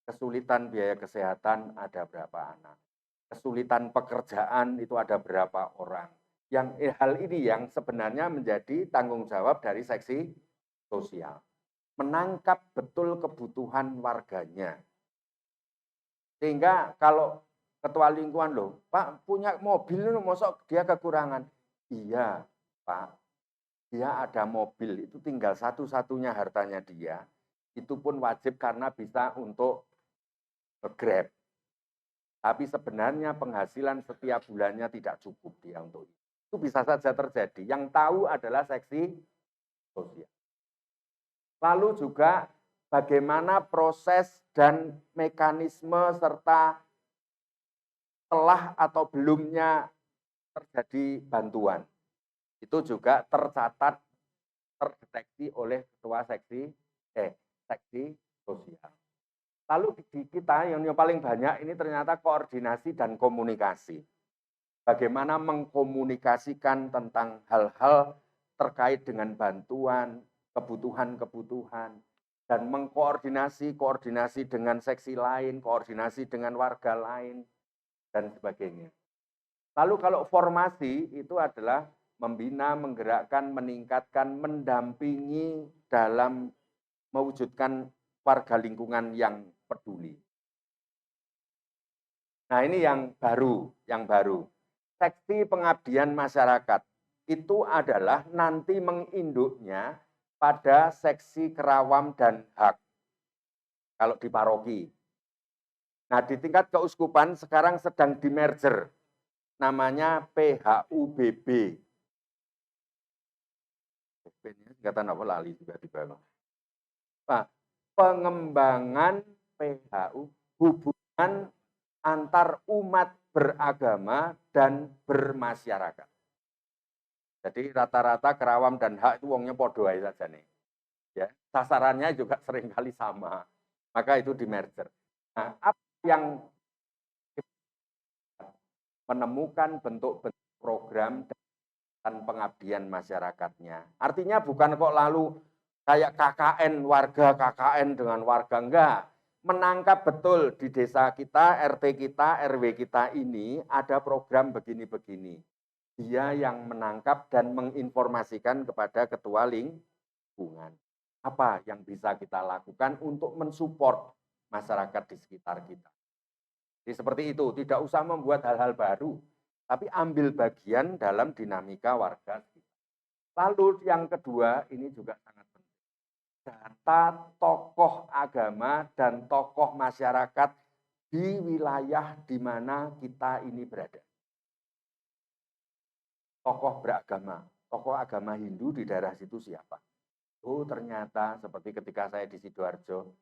Kesulitan biaya kesehatan ada berapa anak. Kesulitan pekerjaan itu ada berapa orang. hal ini yang sebenarnya menjadi tanggung jawab dari seksi sosial. Menangkap betul kebutuhan warganya. Sehingga kalau ketua lingkungan loh, Pak punya mobil ini mosok dia kekurangan. Iya, Pak. Dia ada mobil, itu tinggal satu-satunya hartanya dia. Itu pun wajib karena bisa untuk Grab. Tapi sebenarnya penghasilan setiap bulannya tidak cukup dia untuk itu. Itu bisa saja terjadi. Yang tahu adalah seksi sosial. Lalu juga bagaimana proses dan mekanisme serta telah atau belumnya terjadi bantuan. Itu juga tercatat, terdeteksi oleh ketua seksi sosial. Lalu di kita yang paling banyak ini ternyata koordinasi dan komunikasi. Bagaimana mengkomunikasikan tentang hal-hal terkait dengan bantuan, kebutuhan-kebutuhan, dan koordinasi dengan seksi lain, koordinasi dengan warga lain, dan sebagainya. Lalu kalau formasi itu adalah membina, menggerakkan, meningkatkan, mendampingi dalam mewujudkan warga lingkungan yang peduli. Nah ini yang baru. Seksi pengabdian masyarakat itu adalah nanti menginduknya pada seksi kerawam dan hak kalau di paroki. Nah di tingkat keuskupan sekarang sedang di-merger, namanya PHUBB. Singkatan apa lali juga tiba-tiba. Nah, pengembangan PHU, hubungan antar umat beragama dan bermasyarakat. Jadi rata-rata kerawam dan hak itu wongnya podo aja saja nih. Ya, sasarannya juga seringkali sama. Maka itu di merger. Nah, apa yang menemukan bentuk-bentuk program dan pengabdian masyarakatnya. Artinya bukan kok lalu kayak KKN warga, KKN dengan warga, enggak. Menangkap betul di desa kita, RT kita, RW kita ini ada program begini-begini. Dia yang menangkap dan menginformasikan kepada ketua lingkungan. Apa yang bisa kita lakukan untuk mensupport masyarakat di sekitar kita. Jadi seperti itu, tidak usah membuat hal-hal baru, tapi ambil bagian dalam dinamika warga. Lalu yang kedua, ini juga sangat penting. Data tokoh agama dan tokoh masyarakat di wilayah di mana kita ini berada. Tokoh beragama, tokoh agama Hindu di daerah situ siapa? Oh ternyata seperti ketika saya di Sidoarjo,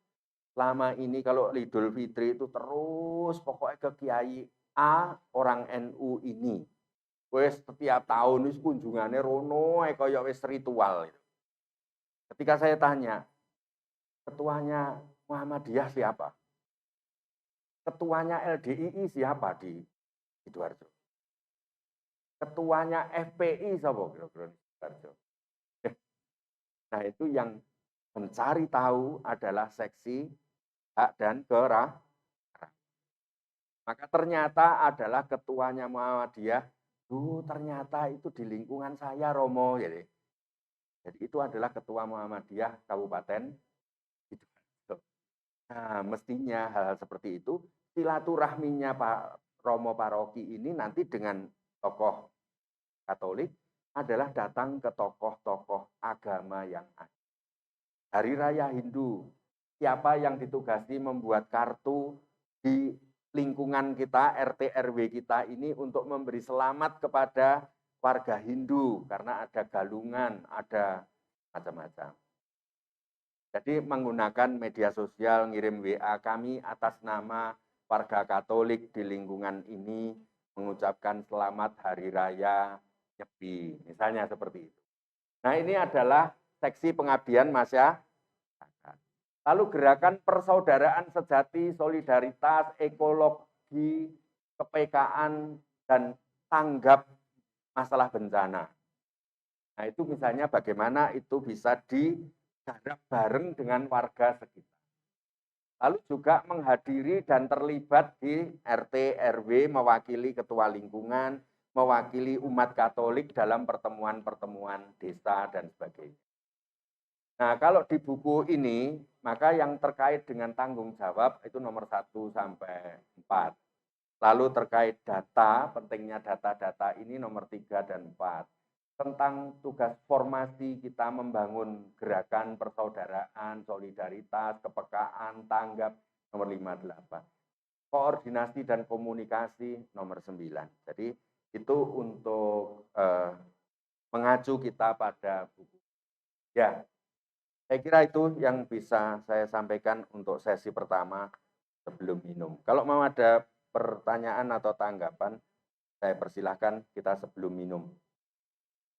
selama ini kalau Idul Fitri itu terus pokoknya ke Kiai A orang NU ini. Wes setiap tahun wis kunjungannya rono kaya wis ritual. Ketika saya tanya, ketuanya Muhammadiyah siapa? Ketuanya LDII siapa di Sidoarjo? Ketuanya FPI siapa kira-kira di Sidoarjo? Nah, itu yang mencari tahu adalah seksi hak dan kerah. Maka ternyata adalah ketuanya Muhammadiyah. Ternyata itu di lingkungan saya Romo. Jadi itu adalah ketua Muhammadiyah Kabupaten Sidoarjo. Nah, mestinya hal-hal seperti itu silaturahminya Pak Romo Paroki ini nanti dengan tokoh Katolik adalah datang ke tokoh-tokoh agama yang ada. Hari Raya Hindu, siapa yang ditugasi membuat kartu di lingkungan kita, RT RW kita ini untuk memberi selamat kepada warga Hindu karena ada galungan, ada macam-macam. Jadi menggunakan media sosial, ngirim WA kami atas nama warga Katolik di lingkungan ini mengucapkan selamat Hari Raya Nyepi, misalnya seperti itu. Nah ini adalah seksi pengabdian masyarakat. Lalu gerakan persaudaraan sejati, solidaritas, ekologi, kepekaan, dan tanggap masalah bencana. Nah itu misalnya bagaimana itu bisa digarap bareng dengan warga sekitar. Lalu juga menghadiri dan terlibat di RT, RW, mewakili ketua lingkungan, mewakili umat Katolik dalam pertemuan-pertemuan desa dan sebagainya. Nah, kalau di buku ini, maka yang terkait dengan tanggung jawab itu nomor 1 sampai 4. Lalu terkait data, pentingnya data-data ini nomor 3 dan 4. Tentang tugas formasi kita membangun gerakan persaudaraan, solidaritas, kepekaan, tanggap, nomor 5, 8. Koordinasi dan komunikasi, nomor 9. Jadi itu untuk mengacu kita pada buku. Ya, saya kira itu yang bisa saya sampaikan untuk sesi pertama sebelum minum. Kalau mau ada pertanyaan atau tanggapan, saya persilahkan kita sebelum minum.